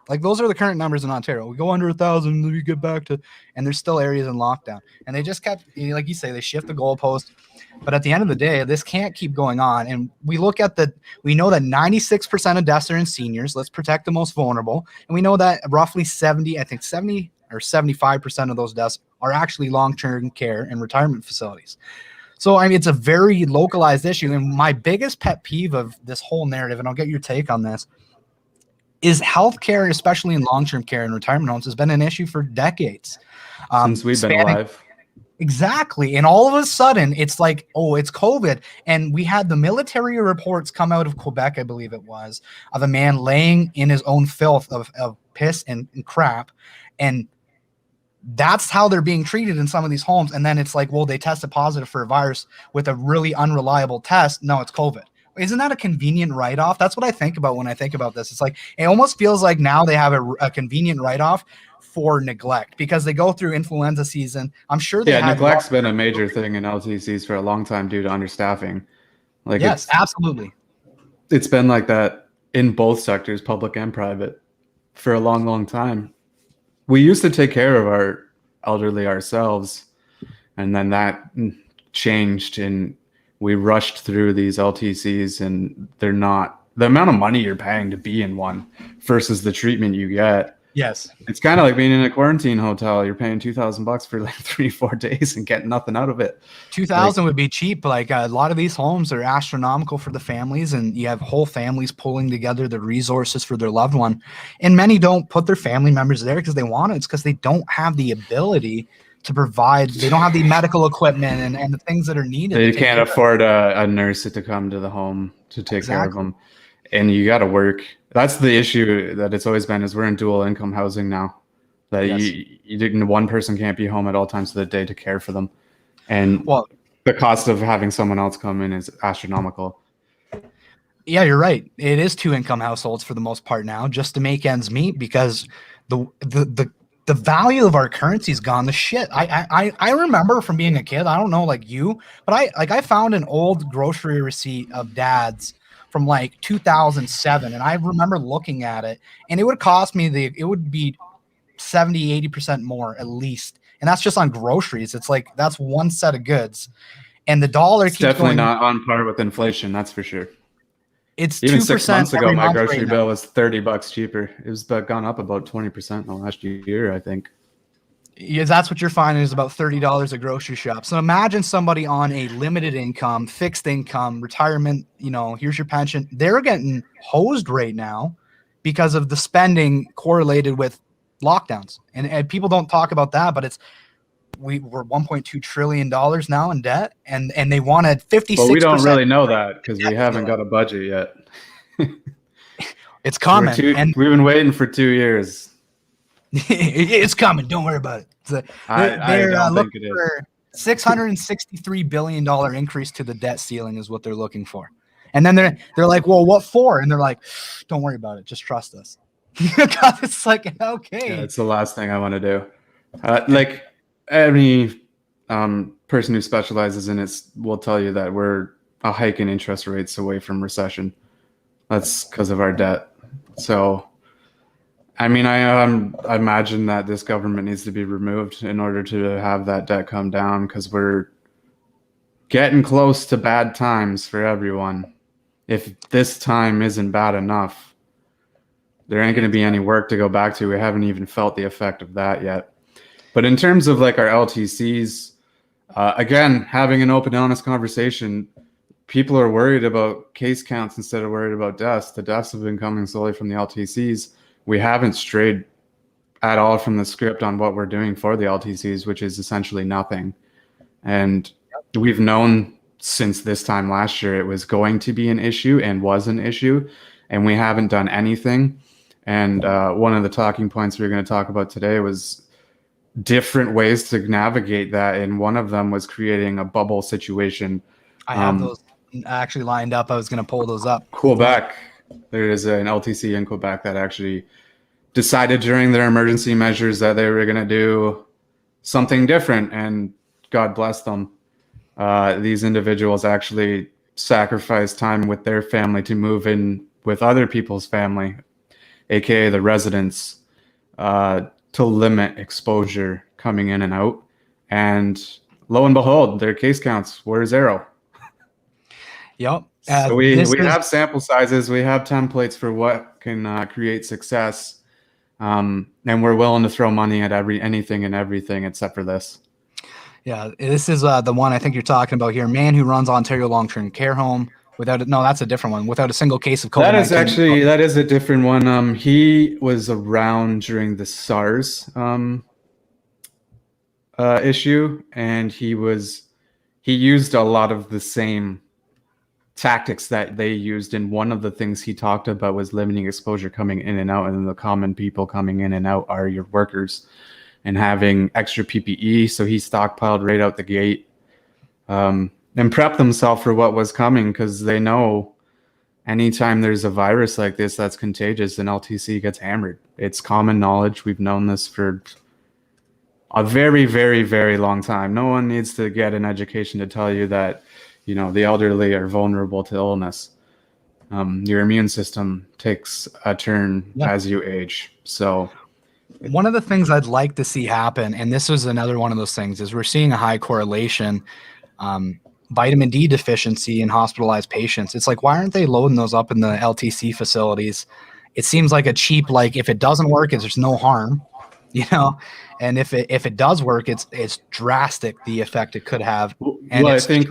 Like, those are the current numbers in Ontario. We go under 1,000, we get back to, and there's still areas in lockdown. And they just kept, like you say, they shift the goalpost. But at the end of the day, this can't keep going on. And we look at we know that 96% of deaths are in seniors. Let's protect the most vulnerable. And we know that roughly 70 or 75% of those deaths are actually long-term care and retirement facilities. So, I mean, it's a very localized issue. And my biggest pet peeve of this whole narrative, and I'll get your take on this, is healthcare, especially in long-term care and retirement homes, has been an issue for decades. Since we've been alive. Exactly. And all of a sudden, it's like, oh, it's COVID. And we had the military reports come out of Quebec, I believe it was, of a man laying in his own filth of piss and crap. And that's how they're being treated in some of these homes. And then it's like, well, they tested positive for a virus with a really unreliable test. No, it's COVID. Isn't that a convenient write-off? That's what I think about when I think about this. It's like, it almost feels like now they have a convenient write-off for neglect because they go through influenza season. I'm sure neglect's been a major thing in LTCs for a long time due to understaffing. Like, yes, absolutely. It's been like that in both sectors, public and private, for a long, long time. We used to take care of our elderly ourselves, and then that changed, and we rushed through these LTCs, and they're not the amount of money you're paying to be in one versus the treatment you get. Yes. It's kind of like being in a quarantine hotel. You're paying $2,000 for like 3-4 days and getting nothing out of it. 2,000 would be cheap. Like, a lot of these homes are astronomical for the families, and you have whole families pulling together the resources for their loved one. And many don't put their family members there because they want it. It's because they don't have the ability to provide. They don't have the medical equipment and the things that are needed. They can't afford a nurse to come to the home to take care of them. And you got to work. That's the issue that it's always been, is we're in dual income housing now. That you didn't, one person can't be home at all times of the day to care for them. And the cost of having someone else come in is astronomical. Yeah, you're right. It is 2-income households for the most part now, just to make ends meet, because the value of our currency's gone to shit. I remember from being a kid, I don't know like you, but I found an old grocery receipt of Dad's from like 2007, and I remember looking at it, and it would cost me it would be 70-80% more at least, and that's just on groceries. It's like that's one set of goods, and the dollar keeps definitely going, not on par with inflation. That's for sure. It's even 2% 6 months ago, my grocery right bill was $30 cheaper. It was gone up about 20% in the last year, I think. Yeah, that's what you're finding, is about $30 a grocery shop. So imagine somebody on a limited income, fixed income, retirement, here's your pension. They're getting hosed right now because of the spending correlated with lockdowns. And people don't talk about that, but we're $1.2 trillion now in debt, and they wanted 56%. Well, we don't really know that because we haven't got a budget yet. It's coming. We've been waiting for 2 years. It's coming. Don't worry about it. I don't think it is. For $663 billion increase to the debt ceiling is what they're looking for. And then they're like, well, what for? And they're like, don't worry about it. Just trust us. It's like, okay. Yeah, it's the last thing I want to do. Like any person who specializes in it will tell you that we're a hike in interest rates away from recession. That's because of our debt. So, I mean, I imagine that this government needs to be removed in order to have that debt come down, because we're getting close to bad times for everyone. If this time isn't bad enough, there ain't going to be any work to go back to. We haven't even felt the effect of that yet. But in terms of like our LTCs, again, having an open, honest conversation, people are worried about case counts instead of worried about deaths. The deaths have been coming solely from the LTCs. We haven't strayed at all from the script on what we're doing for the LTCs, which is essentially nothing. And we've known since this time last year it was going to be an issue and was an issue, and we haven't done anything. And one of the talking points we were going to talk about today was different ways to navigate that, and one of them was creating a bubble situation. I have those actually lined up. I was going to pull those up. Quebec. There is an LTC in Quebec that actually decided during their emergency measures that they were going to do something different, and God bless them. These individuals actually sacrificed time with their family to move in with other people's family, aka the residents, to limit exposure coming in and out. And lo and behold, their case counts were 0. Yep. So we have sample sizes, we have templates for what can create success, and we're willing to throw money at anything and everything except for this. Yeah, this is the one I think you're talking about here. Man who runs Ontario long-term care home that's a different one. Without a single case of COVID-19. That is a different one. He was around during the SARS issue, and he used a lot of the same tactics that they used, and one of the things he talked about was limiting exposure coming in and out, and the common people coming in and out are your workers, and having extra PPE. So he stockpiled right out the gate, and prepped himself for what was coming, because they know anytime there's a virus like this that's contagious, an LTC gets hammered. It's common knowledge. We've known this for a very, very, very long time. No one needs to get an education to tell you that the elderly are vulnerable to illness. Your immune system takes a turn as you age. So one of the things I'd like to see happen, and this was another one of those things, is we're seeing a high correlation, vitamin D deficiency in hospitalized patients. It's like, why aren't they loading those up in the LTC facilities? It seems like a cheap, like if it doesn't work, there's no harm, and if it does work, it's drastic, the effect it could have. And I think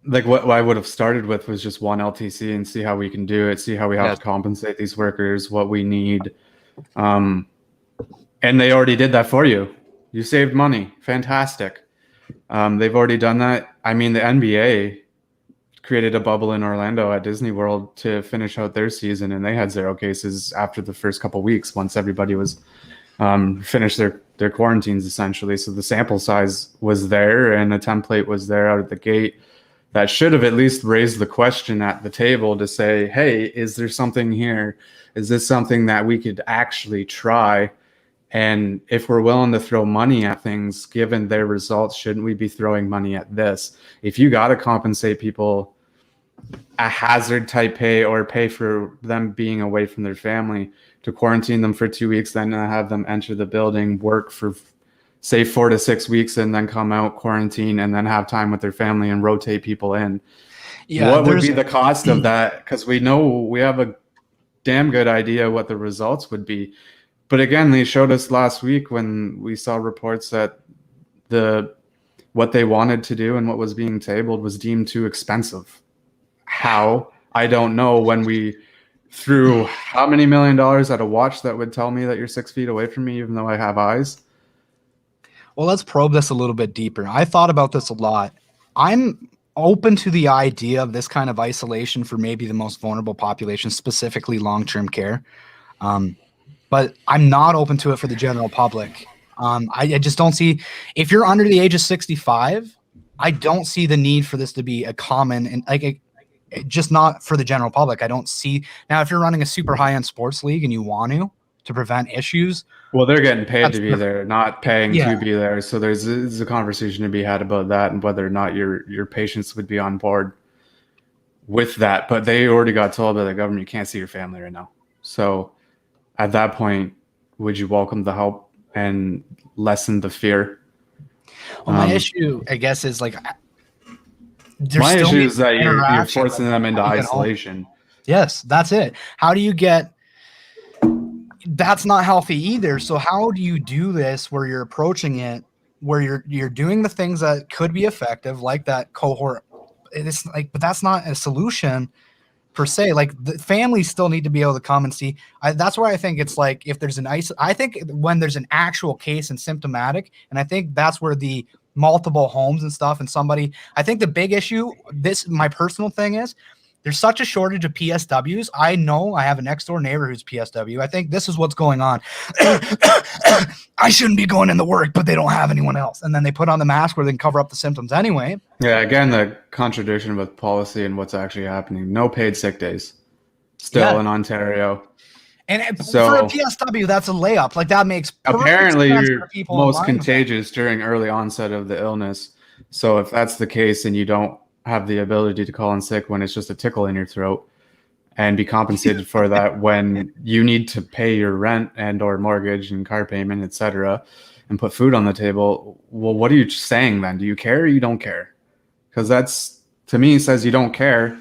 like what I would have started with was just one LTC and see how we can do it, see how we have to compensate these workers, what we need. And they already did that for you. You saved money. Fantastic. They've already done that. I mean, the NBA created a bubble in Orlando at Disney World to finish out their season, and they had 0 cases after the first couple weeks once everybody was finished their quarantines, essentially. So the sample size was there and the template was there out of the gate. That should have at least raised the question at the table to say, hey, is there something here? Is this something that we could actually try? And if we're willing to throw money at things, given their results, shouldn't we be throwing money at this? If you got to compensate people a hazard type pay or pay for them being away from their family, to quarantine them for 2 weeks, then have them enter the building, work for say 4 to 6 weeks, and then come out, quarantine, and then have time with their family and rotate people in. Yeah, what would be the cost of that? Because we know we have a damn good idea what the results would be. But again, they showed us last week when we saw reports that what they wanted to do and what was being tabled was deemed too expensive. How? I don't know. When we threw how many $1 million at a watch that would tell me that you're 6 feet away from me, even though I have eyes? Well, let's probe this a little bit deeper. I thought about this a lot. I'm open to the idea of this kind of isolation for maybe the most vulnerable population, specifically long-term care. But I'm not open to it for the general public. I just don't see, if you're under the age of 65, I don't see the need for this to be a common, and just not for the general public. I don't see. Now, if you're running a super high-end sports league and you want to prevent issues. Well, they're getting paid to be there, not paying to be there. So there's a conversation to be had about that and whether or not your patients would be on board with that. But they already got told by the government, you can't see your family right now. So at that point, would you welcome the help and lessen the fear? Well, my issue, I guess, is like, my issue is that you're forcing them into isolation. Yes, that's it. How do you get? That's not healthy either. So how do you do this where you're approaching it, where you're doing the things that could be effective, like that cohort? It's like, but that's not a solution per se. Like, the families still need to be able to come and see. That's where I think it's like, if there's I think when there's an actual case and symptomatic, and I think that's where the multiple homes and stuff and I think the big issue, my personal thing is, there's such a shortage of PSWs. I know I have a next door neighbor who's PSW. I think this is what's going on. I shouldn't be going into work, but they don't have anyone else. And then they put on the mask where they can cover up the symptoms anyway. Yeah, again, the contradiction with policy and what's actually happening. No paid sick days still in Ontario. And for a PSW, that's a layup. Like, that makes apparently you're most contagious during early onset of the illness. So if that's the case and you don't have the ability to call in sick when it's just a tickle in your throat and be compensated for that when you need to pay your rent and or mortgage and car payment, etc., and put food on the table, well, what are you saying then? Do you care or you don't care? Because that's, to me, says you don't care.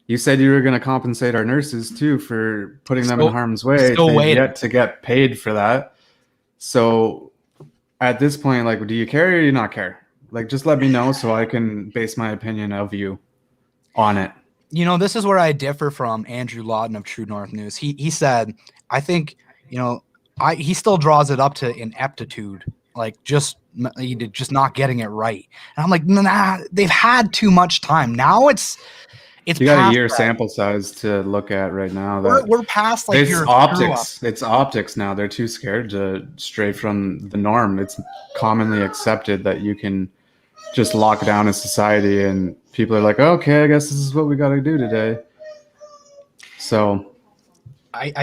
You said you were going to compensate our nurses too for putting them in harm's way. They've yet to get paid for that. So at this point, like, do you care or do you not care? Like, just let me know so I can base my opinion of you on it. You know, this is where I differ from Andrew Lawton of True North News. He said, I think, he still draws it up to ineptitude, like just not getting it right. And I'm like, nah, they've had too much time. Now it's you got a year sample size to look at right now. We're past like it's optics. It's optics now. They're too scared to stray from the norm. It's commonly accepted that you can just lock down a society, and people are like, okay, I guess this is what we got to do today. So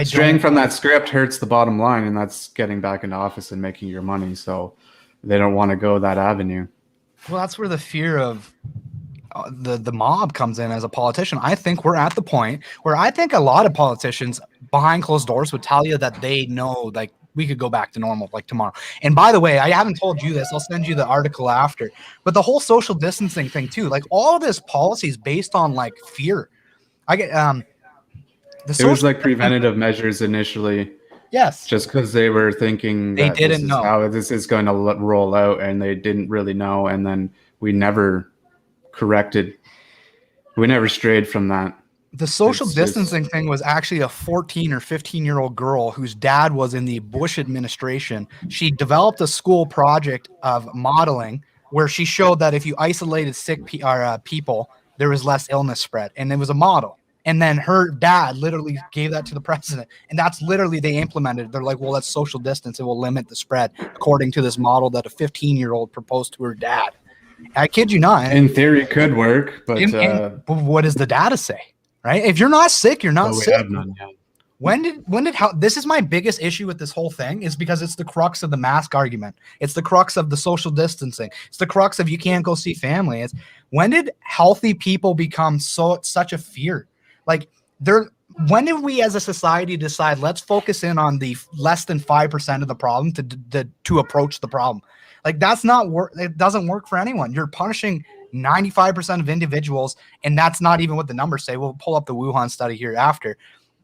straying from that script hurts the bottom line, and that's getting back into office and making your money. So they don't want to go that avenue. Well, that's where the fear of the mob comes in as a politician. I think we're at the point where I think a lot of politicians behind closed doors would tell you that they know, like, we could go back to normal like tomorrow. And by the way, I haven't told you this. I'll send you the article after. But the whole social distancing thing too, like, all of this policy is based on like fear. I get it was like preventative measures initially. Yes. Just because they were thinking they didn't know how this is going to roll out, and they didn't really know. And then we never corrected. We never strayed from that. The social It's distancing thing was actually a 14 or 15-year-old girl whose dad was in the Bush administration. She developed a school project of modeling where she showed that if you isolated sick people, there was less illness spread. And it was a model. And then her dad literally gave that to the president. And that's literally they implemented. They're like, well, that's social distance. It will limit the spread according to this model that a 15-year-old proposed to her dad. I kid you not. in theory could work, but But what does the data say? Right? If you're not sick, you're not we sick. have none yet. This is my biggest issue with this whole thing is because it's the crux of the mask argument. It's the crux of the social distancing. It's the crux of you can't go see family. It's when did healthy people become such a fear? Like when did we as a society decide let's focus in on the less than 5% of the problem to approach the problem? Like that's not work. It doesn't work for anyone. You're punishing 95% of individuals, and that's not even what the numbers say. We'll pull up the Wuhan study here after,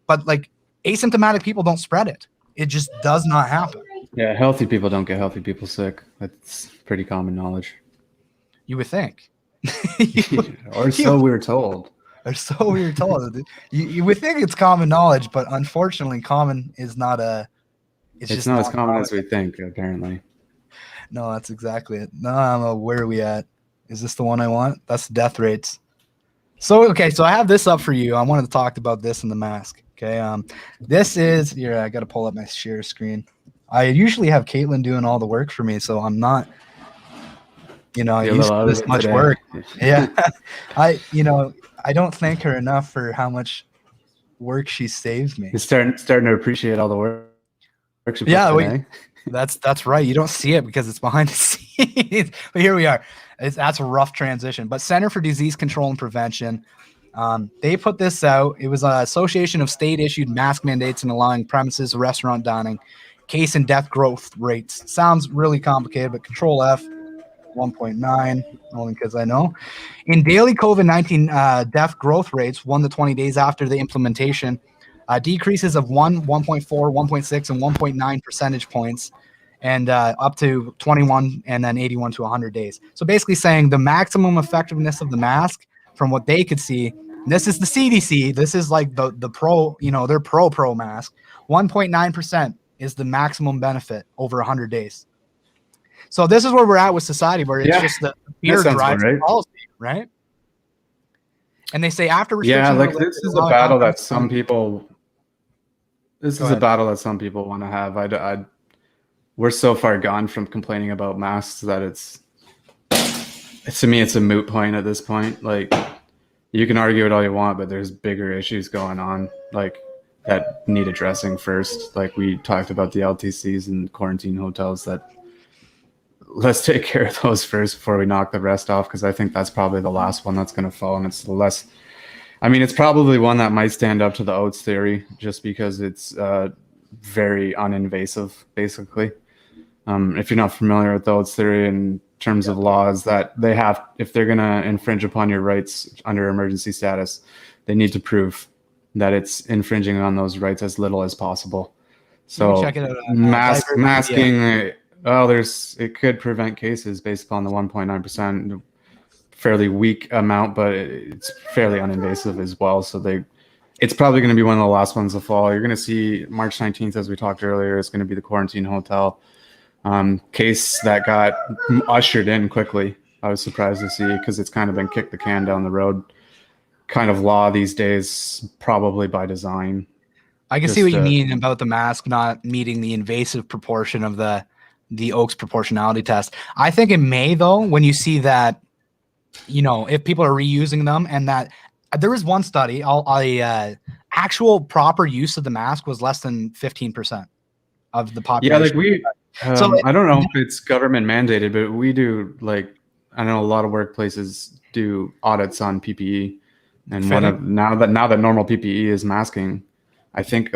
but like asymptomatic people don't spread it. It just does not happen. Yeah, healthy people don't get healthy people sick. That's pretty common knowledge. You would think. Or so we're told. Or so we're told. You would think it's common knowledge, but unfortunately, common is not a. It's just not as common as we think, apparently. No, that's exactly it. No, where are we at? Is this the one I want? That's the death rates. So, okay, so I have this up for you. I wanted to talk about this in the mask. Okay, this is here. I got to pull up my share screen. I usually have Caitlin doing all the work for me, so I'm not, used to this much work. Yeah, I don't thank her enough for how much work she saves me. You're starting to appreciate all the work. That's right. You don't see it because it's behind the scenes. But here we are. That's a rough transition. But Center for Disease Control and Prevention, they put this out. It was an association of state-issued mask mandates and allowing premises, restaurant dining, case and death growth rates. Sounds really complicated, but Control F, 1.9, only because I know. In daily COVID-19 death growth rates, 1 to 20 days after the implementation, decreases of 1, 1.4, 1.6, and 1.9 percentage points, and up to 21 and then 81 to 100 days. So basically saying the maximum effectiveness of the mask from what they could see, this is the CDC, this is like the pro, their pro mask, 1.9% is the maximum benefit over 100 days. So this is where we're at with society, where it's just the fear drives the policy, right? And they say after restrictions. Yeah, like this is a battle that some people. This is a battle that some people want to have. We're so far gone from complaining about masks that to me it's a moot point at this point. Like you can argue it all you want, but there's bigger issues going on like that need addressing first. Like we talked about the LTCs and quarantine hotels. That let's take care of those first before we knock the rest off, because I think that's probably the last one that's going to fall, and it's the less. I mean, it's probably one that might stand up to the oats theory just because it's very uninvasive, basically. If you're not familiar with the oats theory in terms of laws that they have, if they're going to infringe upon your rights under emergency status, they need to prove that it's infringing on those rights as little as possible. So check it out, masking, it could prevent cases based upon the 1.9%. Fairly weak amount, but it's fairly uninvasive as well. So it's probably going to be one of the last ones to fall. You're going to see March 19th, as we talked earlier, is going to be the quarantine hotel case that got ushered in quickly. I was surprised to see, because it's kind of been kicked the can down the road kind of law these days, probably by design. I can see what you mean about the mask not meeting the invasive proportion of the Oakes proportionality test. I think it may, though, when you see that, if people are reusing them, and that there was one study, actual proper use of the mask was less than 15% of the population. Yeah, like I don't know if it's government mandated, but we do, I know a lot of workplaces do audits on PPE, and now that normal PPE is masking, I think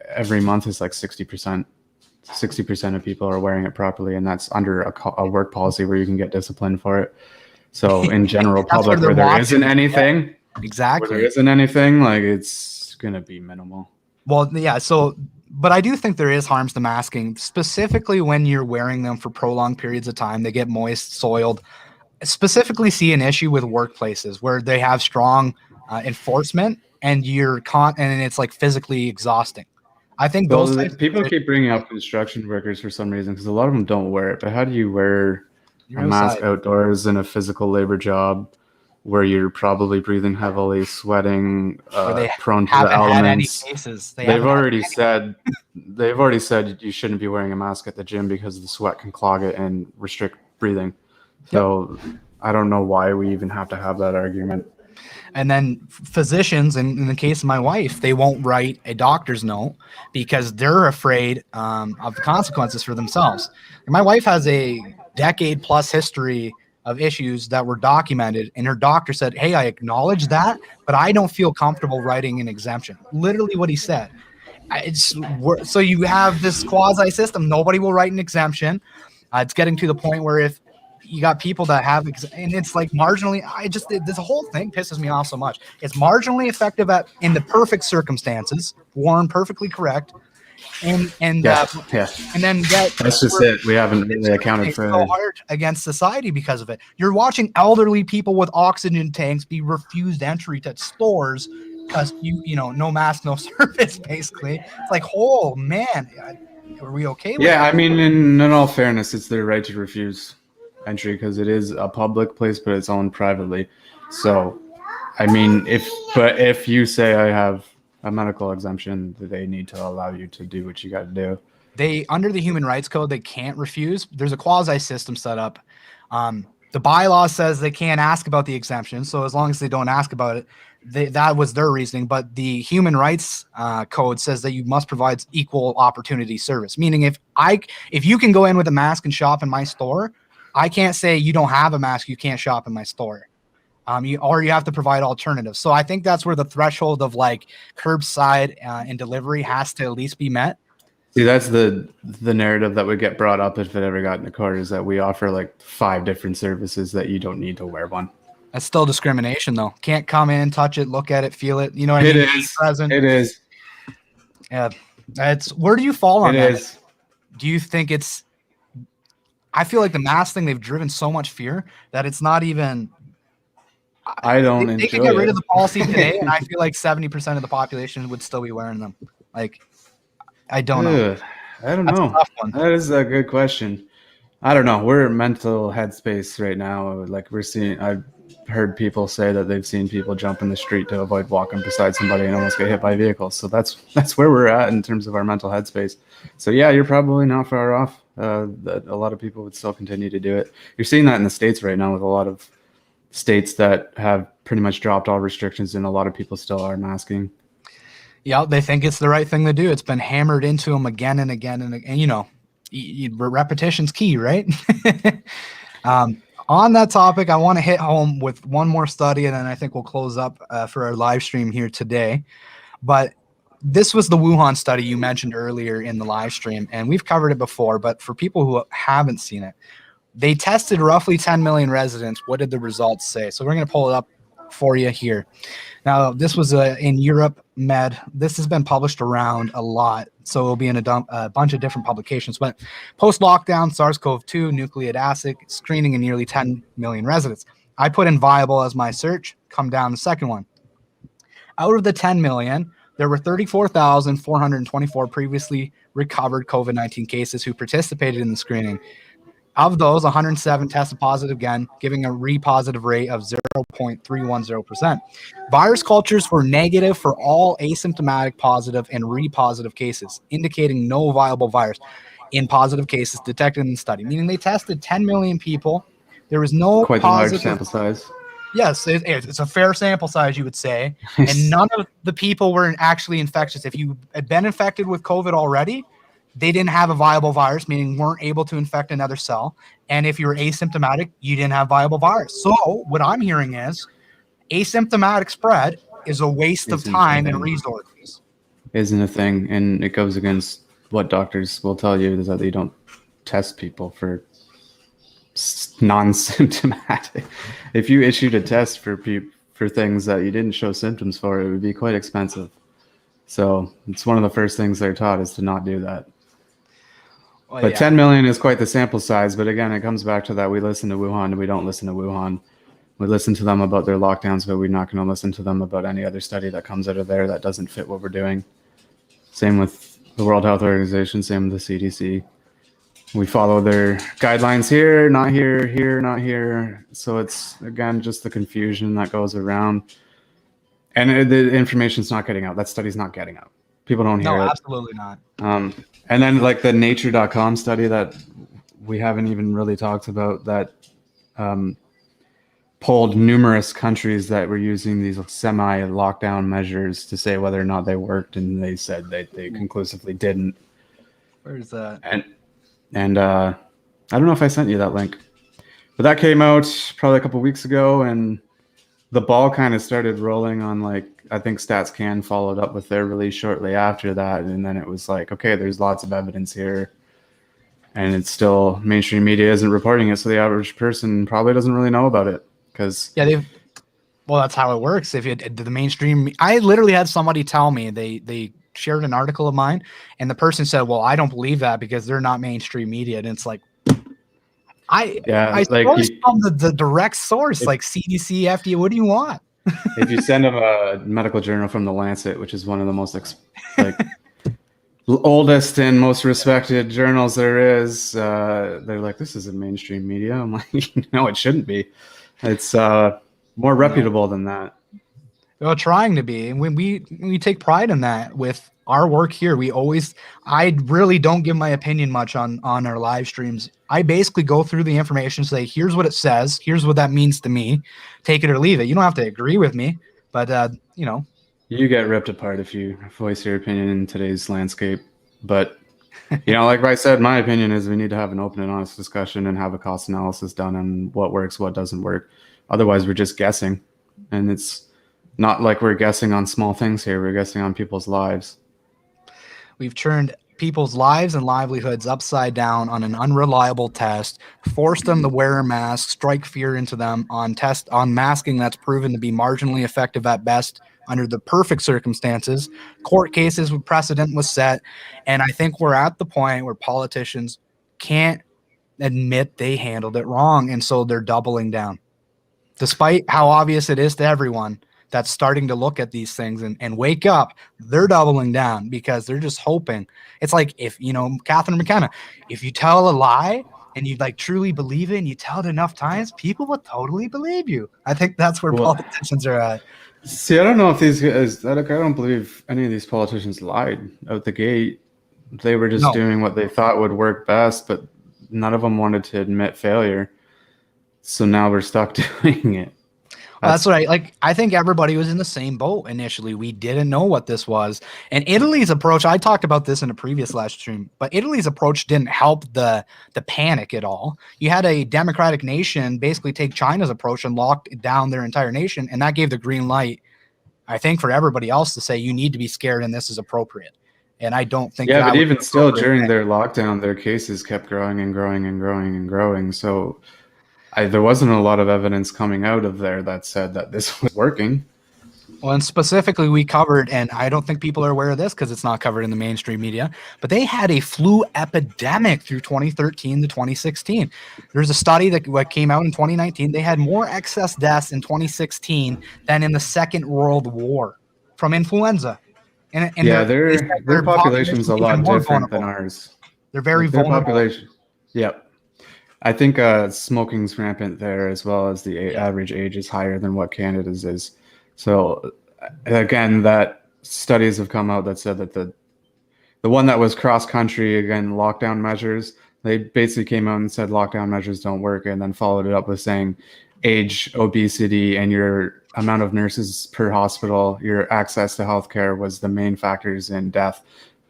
every month is 60%. 60% of people are wearing it properly, and that's under a work policy where you can get disciplined for it. So in general public where there isn't anything, exactly, where there isn't anything, it's going to be minimal. Well, yeah. So, but I do think there is harms to masking, specifically when you're wearing them for prolonged periods of time. They get moist, soiled. Specifically see an issue with workplaces where they have strong enforcement, and and it's like physically exhausting. I think those types people keep bringing up construction workers for some reason because a lot of them don't wear it. But how do you wear a mask outdoors in a physical labor job where you're probably breathing heavily, sweating, prone to the elements? They've already said you shouldn't be wearing a mask at the gym because the sweat can clog it and restrict breathing. So I don't know why we even have to have that argument. And then physicians, in the case of my wife, they won't write a doctor's note because they're afraid of the consequences for themselves. And my wife has a decade plus history of issues that were documented, and her doctor said, hey, I acknowledge that, but I don't feel comfortable writing an exemption. Literally what he said. So you have this quasi system. Nobody will write an exemption. It's getting to the point where if you got people that have, and it's like marginally, this whole thing pisses me off so much. It's marginally effective in the perfect circumstances. Warren, perfectly correct. And then that's just it. We haven't really accounted for so hard against society because of it. You're watching elderly people with oxygen tanks be refused entry to stores because no mask, no service. Basically, it's like, oh man, are we okay with that? I mean, in all fairness, it's their right to refuse entry because it is a public place, but it's owned privately. So, I mean, if you say I have a medical exemption, they need to allow you to do what you got to do. Under the Human Rights Code, they can't refuse. There's a quasi system set up. The bylaw says they can't ask about the exemption. So as long as they don't ask about it, that was their reasoning. But the Human Rights Code says that you must provide equal opportunity service. Meaning if you can go in with a mask and shop in my store, I can't say you don't have a mask, you can't shop in my store. You have to provide alternatives. So I think that's where the threshold of like curbside and delivery has to at least be met. See, that's the narrative that would get brought up if it ever got in the court, is that we offer like 5 different services that you don't need to wear one. That's still discrimination, though. Can't come in, touch it, look at it, feel it. You know what I mean? It is. Present. It is. Yeah. Where do you fall on that? It is. Do you think it's... I feel like the mask thing, they've driven so much fear that it's not even... I don't enjoy it. They could get rid of the policy today, and I feel like 70% of the population would still be wearing them. Like, I don't know. I don't know. That is a good question. I don't know. We're in mental headspace right now. Like I've heard people say that they've seen people jump in the street to avoid walking beside somebody and almost get hit by vehicles. So that's where we're at in terms of our mental headspace. So yeah, you're probably not far off. That a lot of people would still continue to do it. You're seeing that in the States right now with a lot of states that have pretty much dropped all restrictions, and a lot of people still are masking. Yeah, they think it's the right thing to do. It's been hammered into them again and again and again. Repetition's key, right? On that topic, I want to hit home with one more study, and then I think we'll close up for our live stream here today. But this was the Wuhan study you mentioned earlier in the live stream, and we've covered it before, but for people who haven't seen it, they tested roughly 10 million residents. What did the results say? So we're going to pull it up for you here. Now, this was in Europe Med. This has been published around a lot, so it'll be in a bunch of different publications. But post-lockdown, SARS-CoV-2, nucleic acid screening in nearly 10 million residents. I put in viable as my search, come down the second one. Out of the 10 million, there were 34,424 previously recovered COVID-19 cases who participated in the screening. Of those, 107 tested positive again, giving a re-positive rate of 0.310%. Virus cultures were negative for all asymptomatic positive and re-positive cases, indicating no viable virus in positive cases detected in the study, meaning they tested 10 million people. There was no quite positive... a large sample size. Yes, it's a fair sample size, you would say. And none of the people were actually infectious. If you had been infected with COVID already, they didn't have a viable virus, meaning weren't able to infect another cell. And if you were asymptomatic, you didn't have viable virus. So what I'm hearing is asymptomatic spread is a waste of time and resources. Isn't a thing. And it goes against what doctors will tell you, is that they don't test people for non-symptomatic. If you issued a test for things that you didn't show symptoms for, it would be quite expensive. So it's one of the first things they're taught is to not do that. Well, but yeah. 10 million is quite the sample size. But again, it comes back to that we listen to Wuhan and we don't listen to Wuhan. We listen to them about their lockdowns, but we're not going to listen to them about any other study that comes out of there that doesn't fit what we're doing. Same with the World Health Organization, same with the CDC. We follow their guidelines here, not here, here, not here. So it's, again, just the confusion that goes around. And the information's not getting out. That study's not getting out. People don't hear it. No, absolutely not. And then like the nature.com study that we haven't even really talked about that polled numerous countries that were using these semi-lockdown measures to say whether or not they worked, and they said they conclusively didn't. Where's that? And I don't know if I sent you that link, but that came out probably a couple weeks ago, and the ball kind of started rolling on, like, I think StatsCan followed up with their release shortly after that, and then it was like, okay, there's lots of evidence here, and it's still mainstream media isn't reporting it, so the average person probably doesn't really know about it. Because well, that's how it works. If the mainstream, I literally had somebody tell me they shared an article of mine, and the person said, "Well, I don't believe that because they're not mainstream media." And it's like, I suppose from the direct source, like CDC, FDA. What do you want? If you send them a medical journal from the Lancet, which is one of the most oldest and most respected journals there is, they're like, "This isn't mainstream media." I'm like, "No, it shouldn't be. It's more reputable than that." Well, trying to be, and when we take pride in that with our work here, I really don't give my opinion much on our live streams. I basically go through the information, say, here's what it says, here's what that means to me, take it or leave it. You don't have to agree with me, but you get ripped apart if you voice your opinion in today's landscape. But like I said, my opinion is we need to have an open and honest discussion and have a cost analysis done on what works, what doesn't work. Otherwise, we're just guessing, and it's not like we're guessing on small things here. We're guessing on people's lives. We've turned people's lives and livelihoods upside down on an unreliable test, forced them to wear a mask, strike fear into them on masking that's proven to be marginally effective at best under the perfect circumstances. Court cases with precedent was set, and I think we're at the point where politicians can't admit they handled it wrong, and so they're doubling down. Despite how obvious it is to everyone that's starting to look at these things and wake up, they're doubling down because they're just hoping. It's like, if, Catherine McKenna, if you tell a lie and you truly believe it and you tell it enough times, people will totally believe you. I think that's where politicians are at. See, I don't know if these guys, I don't believe any of these politicians lied out the gate. They were just doing what they thought would work best, but none of them wanted to admit failure. So now we're stuck doing it. Well, that's what I think everybody was in the same boat initially. We didn't know what this was. And Italy's approach, I talked about this in a previous live stream, but Italy's approach didn't help the panic at all. You had a democratic nation basically take China's approach and lock down their entire nation, and that gave the green light, I think, for everybody else to say you need to be scared and this is appropriate. And I don't think but even still, during their lockdown, their cases kept growing and growing and growing and growing. So there wasn't a lot of evidence coming out of there that said that this was working. Well, and specifically we covered, and I don't think people are aware of this because it's not covered in the mainstream media, but they had a flu epidemic through 2013 to 2016. There's a study that came out in 2019. They had more excess deaths in 2016 than in the Second World War from influenza. And their population is a lot different than ours. They're very vulnerable. Population. Yep. I think smoking's rampant there, as well as the average age is higher than what Canada's is. So again, that studies have come out that said that the one that was cross country, again, lockdown measures, they basically came out and said lockdown measures don't work, and then followed it up with saying age, obesity, and your amount of nurses per hospital, your access to healthcare was the main factors in death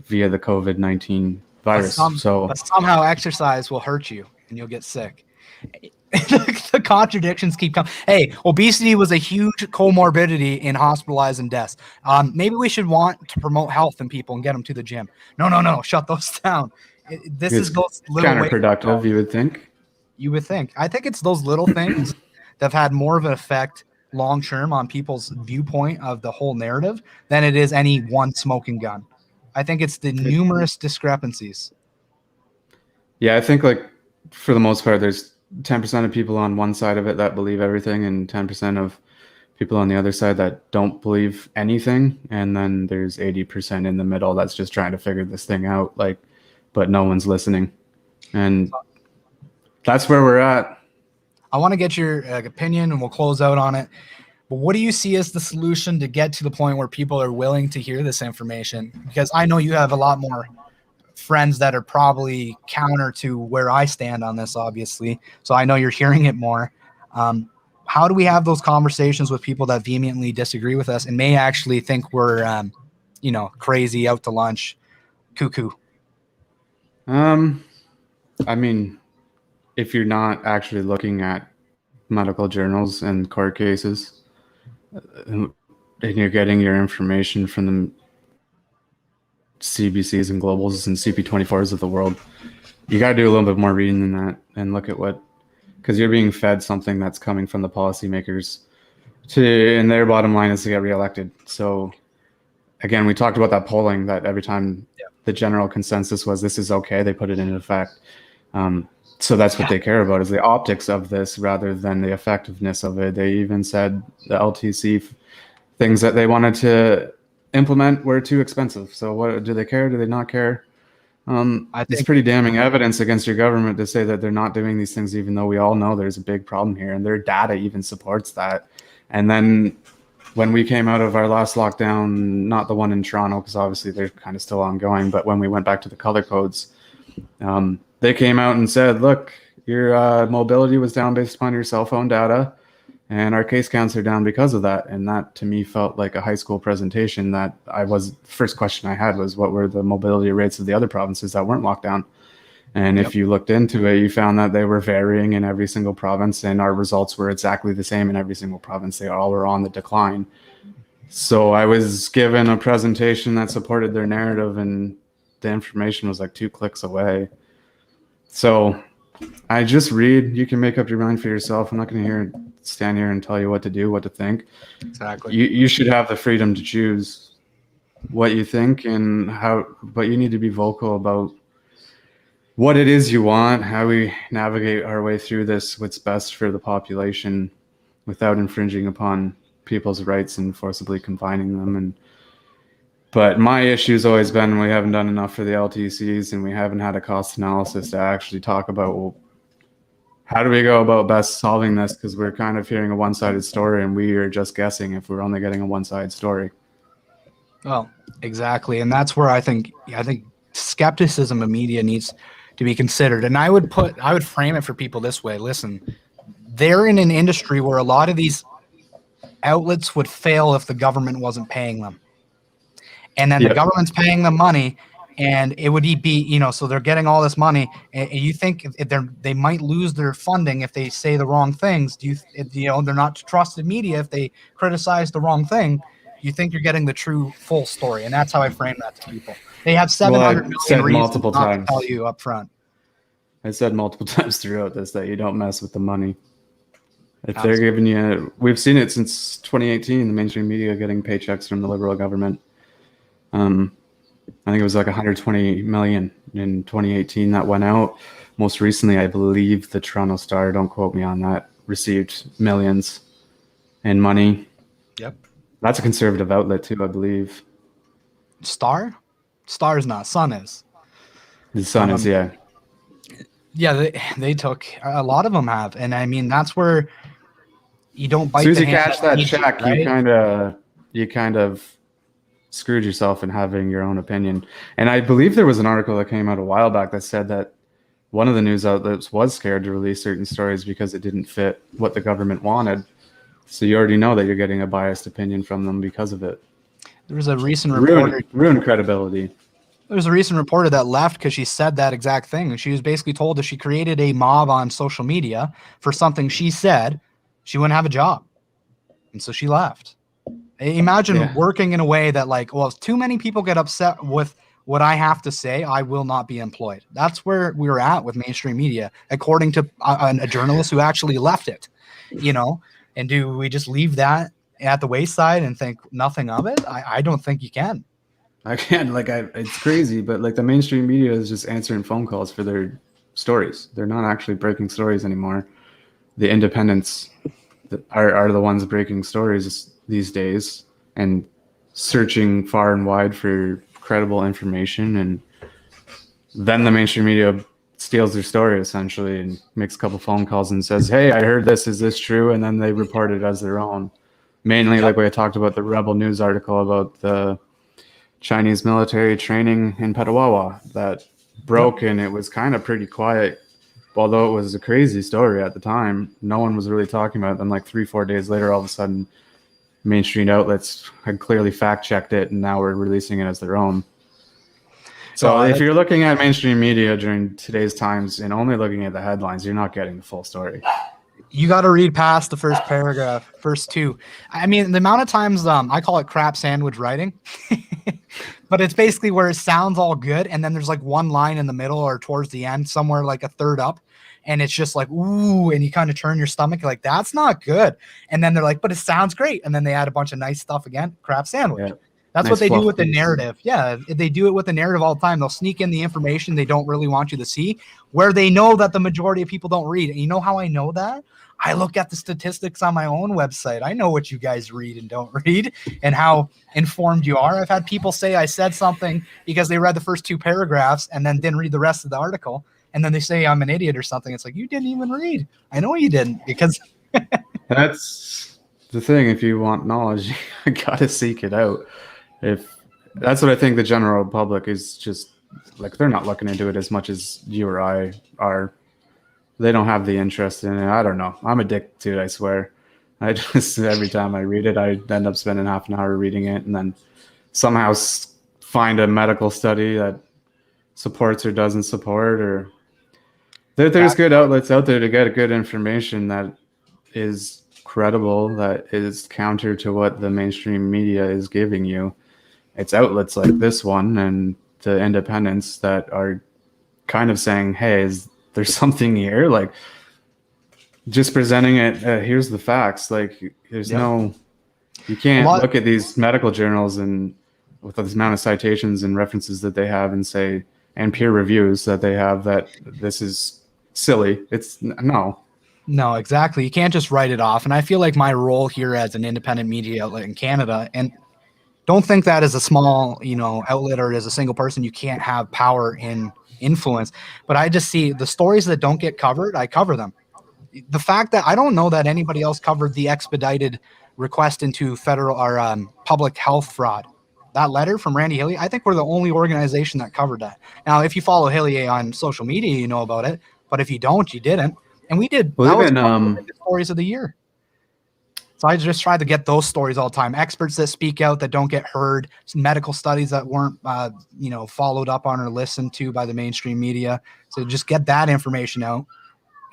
via the COVID-19 virus. But somehow exercise will hurt you and you'll get sick. The contradictions keep coming. Hey, obesity was a huge comorbidity in hospitalized deaths. Maybe we should want to promote health in people and get them to the gym. No, shut those down. This is those little counterproductive, you would think. You would think. I think it's those little things that have had more of an effect long term on people's viewpoint of the whole narrative than it is any one smoking gun. I think it's the numerous discrepancies. Yeah, I think for the most part, there's 10% of people on one side of it that believe everything, and 10% of people on the other side that don't believe anything, and then there's 80% in the middle that's just trying to figure this thing out, like, but no one's listening, and that's where we're at. I want to get your opinion, and we'll close out on it. But what do you see as the solution to get to the point where people are willing to hear this information? Because I know you have a lot more friends that are probably counter to where I stand on this, obviously. So I know you're hearing it more. How do we have those conversations with people that vehemently disagree with us and may actually think we're, crazy, out to lunch, cuckoo? I mean, if you're not actually looking at medical journals and court cases, and you're getting your information from the CBCs and Globals and CP24s of the world, you got to do a little bit more reading than that and look at because you're being fed something that's coming from the policymakers and their bottom line is to get reelected. So again, we talked about that polling, that every time the general consensus was this is okay, they put it into effect. So that's what they care about, is the optics of this rather than the effectiveness of it. They even said the LTC things that they wanted to implement were too expensive. So what do they care? Do they not care? It's pretty damning evidence against your government to say that they're not doing these things, even though we all know there's a big problem here, and their data even supports that. And then when we came out of our last lockdown, not the one in Toronto, because obviously they're kind of still ongoing, but when we went back to the color codes, they came out and said, look, your mobility was down based upon your cell phone data, and our case counts are down because of that. And that to me felt like a high school presentation that first question I had was, what were the mobility rates of the other provinces that weren't locked down? And if you looked into it, you found that they were varying in every single province, and our results were exactly the same in every single province. They all were on the decline. So I was given a presentation that supported their narrative, and the information was like 2 clicks away. So I just read. You can make up your mind for yourself. I'm not going to stand here and tell you what to do, what to think. Exactly. You should have the freedom to choose what you think and how, but you need to be vocal about what it is you want, how we navigate our way through this, what's best for the population without infringing upon people's rights and forcibly confining them. But my issue's always been we haven't done enough for the LTCs, and we haven't had a cost analysis to actually talk about, well, how do we go about best solving this? Because we're kind of hearing a one-sided story, and we are just guessing if we're only getting a one-sided story. Well, exactly. And that's where I think skepticism of media needs to be considered. And I would frame it for people this way. Listen, they're in an industry where a lot of these outlets would fail if the government wasn't paying them. And then the government's paying them money, and it would be, so they're getting all this money, and you think if they might lose their funding if they say the wrong things. They're not trusted media if they criticize the wrong thing. You think you're getting the true full story, and that's how I frame that to people. They have 700 million reasons not to tell you up front. I said multiple times throughout this that you don't mess with the money. If they're giving you, we've seen it since 2018, the mainstream media getting paychecks from the Liberal government. I think it was like 120 million in 2018 that went out. Most recently, I believe the Toronto Star, don't quote me on that, received millions in money. Yep. That's a conservative outlet too, I believe. Star? Star's not. Sun is. The Sun is, yeah. Yeah, they took, a lot of them have. And I mean, that's where you don't bite the hand. As soon as you catch that check, right? you kind of screwed yourself in having your own opinion. And I believe there was an article that came out a while back that said that one of the news outlets was scared to release certain stories because it didn't fit what the government wanted. So you already know that you're getting a biased opinion from them because of it. There was a recent reporter. Ruined credibility. There was a recent reporter that left because she said that exact thing. She was basically told if she created a mob on social media for something she said, she wouldn't have a job. And so she left. Imagine working in a way that if too many people get upset with what I have to say, I will not be employed. That's where we were at with mainstream media, according to a journalist who actually left it, and do we just leave that at the wayside and think nothing of it? I don't think you can. I can't, it's crazy, but the mainstream media is just answering phone calls for their stories. They're not actually breaking stories anymore. The independents are the ones breaking stories these days and searching far and wide for credible information, and then the mainstream media steals their story essentially and makes a couple phone calls and says, hey, I heard this, is this true? And then they report it as their own. Mainly like we talked about the Rebel News article about the Chinese military training in Petawawa that broke, and it was kind of pretty quiet. Although it was a crazy story at the time, no one was really talking about it. Then like 3-4 days later, all of a sudden mainstream outlets had clearly fact checked it, and now we're releasing it as their own. So if you're looking at mainstream media during today's times and only looking at the headlines, you're not getting the full story. You got to read past the first paragraph, first two. I mean, the amount of times I call it crap sandwich writing, but it's basically where it sounds all good, and then there's like one line in the middle or towards the end, somewhere like a third up, and it's just like, ooh, and you kind of turn your stomach like, that's not good. And then they're like, but it sounds great. And then they add a bunch of nice stuff again, crap sandwich. Yeah. That's nice what they do with the narrative. Yeah, they do it with the narrative all the time. They'll sneak in the information they don't really want you to see, where they know that the majority of people don't read. And you know how I know that? I look at the statistics on my own website. I know what you guys read and don't read and how informed you are. I've had people say I said something because they read the first two paragraphs and then didn't read the rest of the article. And then they say I'm an idiot or something. It's like, you didn't even read. I know you didn't, because that's the thing. If you want knowledge, you got to seek it out. If that's what I think the general public is, just like, they're not looking into it as much as you or I are. They don't have the interest in it. I don't know. I'm addicted to it, I swear. I just, every time I read it, I end up spending half an hour reading it and then somehow find a medical study that supports or doesn't support, or there's good outlets out there to get good information that is credible, that is counter to what the mainstream media is giving you. It's outlets like this one and the independents that are kind of saying, hey, there's something here, like just presenting it. Here's the facts. Like, there's no, you can't look at these medical journals and with this amount of citations and references that they have and say, and peer reviews that they have, that this is silly. It's no, exactly. You can't just write it off. And I feel like my role here as an independent media outlet in Canada, and don't think that as a small, outlet or as a single person, you can't have power in influence, but I just see the stories that don't get covered, I cover them. The fact that I don't know that anybody else covered the expedited request into federal or public health fraud, that letter from Randy Hillier, I think we're the only organization that covered that. Now, if you follow Hillier on social media, you know about it, but if you don't, you didn't. And we did. Well, even the stories of the year. So I just try to get those stories all the time. Experts that speak out that don't get heard, some medical studies that weren't, followed up on or listened to by the mainstream media. So just get that information out.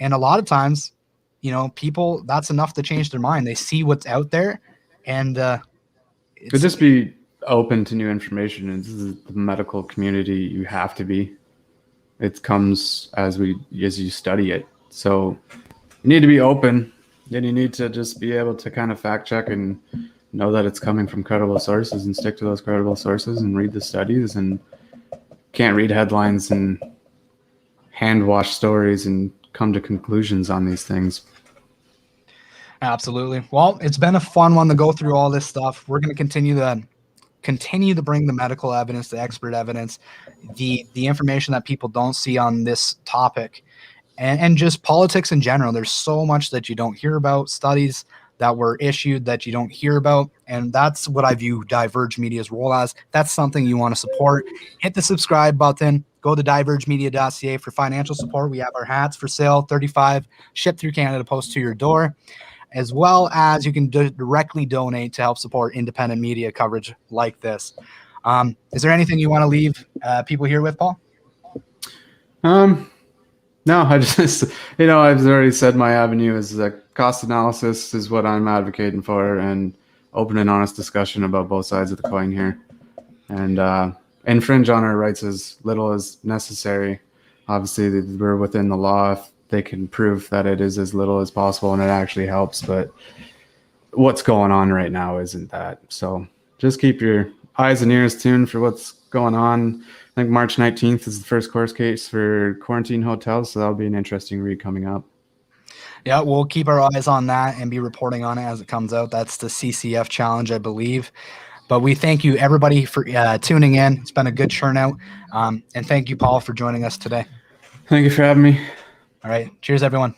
And a lot of times, people, that's enough to change their mind. They see what's out there, and could just be open to new information. And this is the medical community. You have to be. It comes as you study it. So you need to be open. Then you need to just be able to kind of fact check and know that it's coming from credible sources and stick to those credible sources and read the studies, and can't read headlines and hand wash stories and come to conclusions on these things. Absolutely. Well, it's been a fun one to go through all this stuff. We're going to continue to bring the medical evidence, the expert evidence, the information that people don't see on this topic. And just politics in general. There's so much that you don't hear about, studies that were issued that you don't hear about. And that's what I view Diverge Media's role as. That's something you want to support. Hit the subscribe button. Go to divergemedia.ca for financial support. We have our hats for sale, 35, shipped through Canada, post to your door, as well as you can directly donate to help support independent media coverage like this. Is there anything you want to leave people here with, Paul? No, I just, I've already said my avenue is cost analysis is what I'm advocating for, and open and honest discussion about both sides of the coin here, and infringe on our rights as little as necessary. Obviously, we're within the law if they can prove that it is as little as possible and it actually helps, but what's going on right now isn't that. So just keep your eyes and ears tuned for what's going on. I think March 19th is the first court case for quarantine hotels, so that'll be an interesting read coming up. Yeah, we'll keep our eyes on that and be reporting on it as it comes out. That's the CCF challenge, I believe. But we thank you, everybody, for tuning in. It's been a good turnout. And thank you, Paul, for joining us today. Thank you for having me. All right. Cheers, everyone.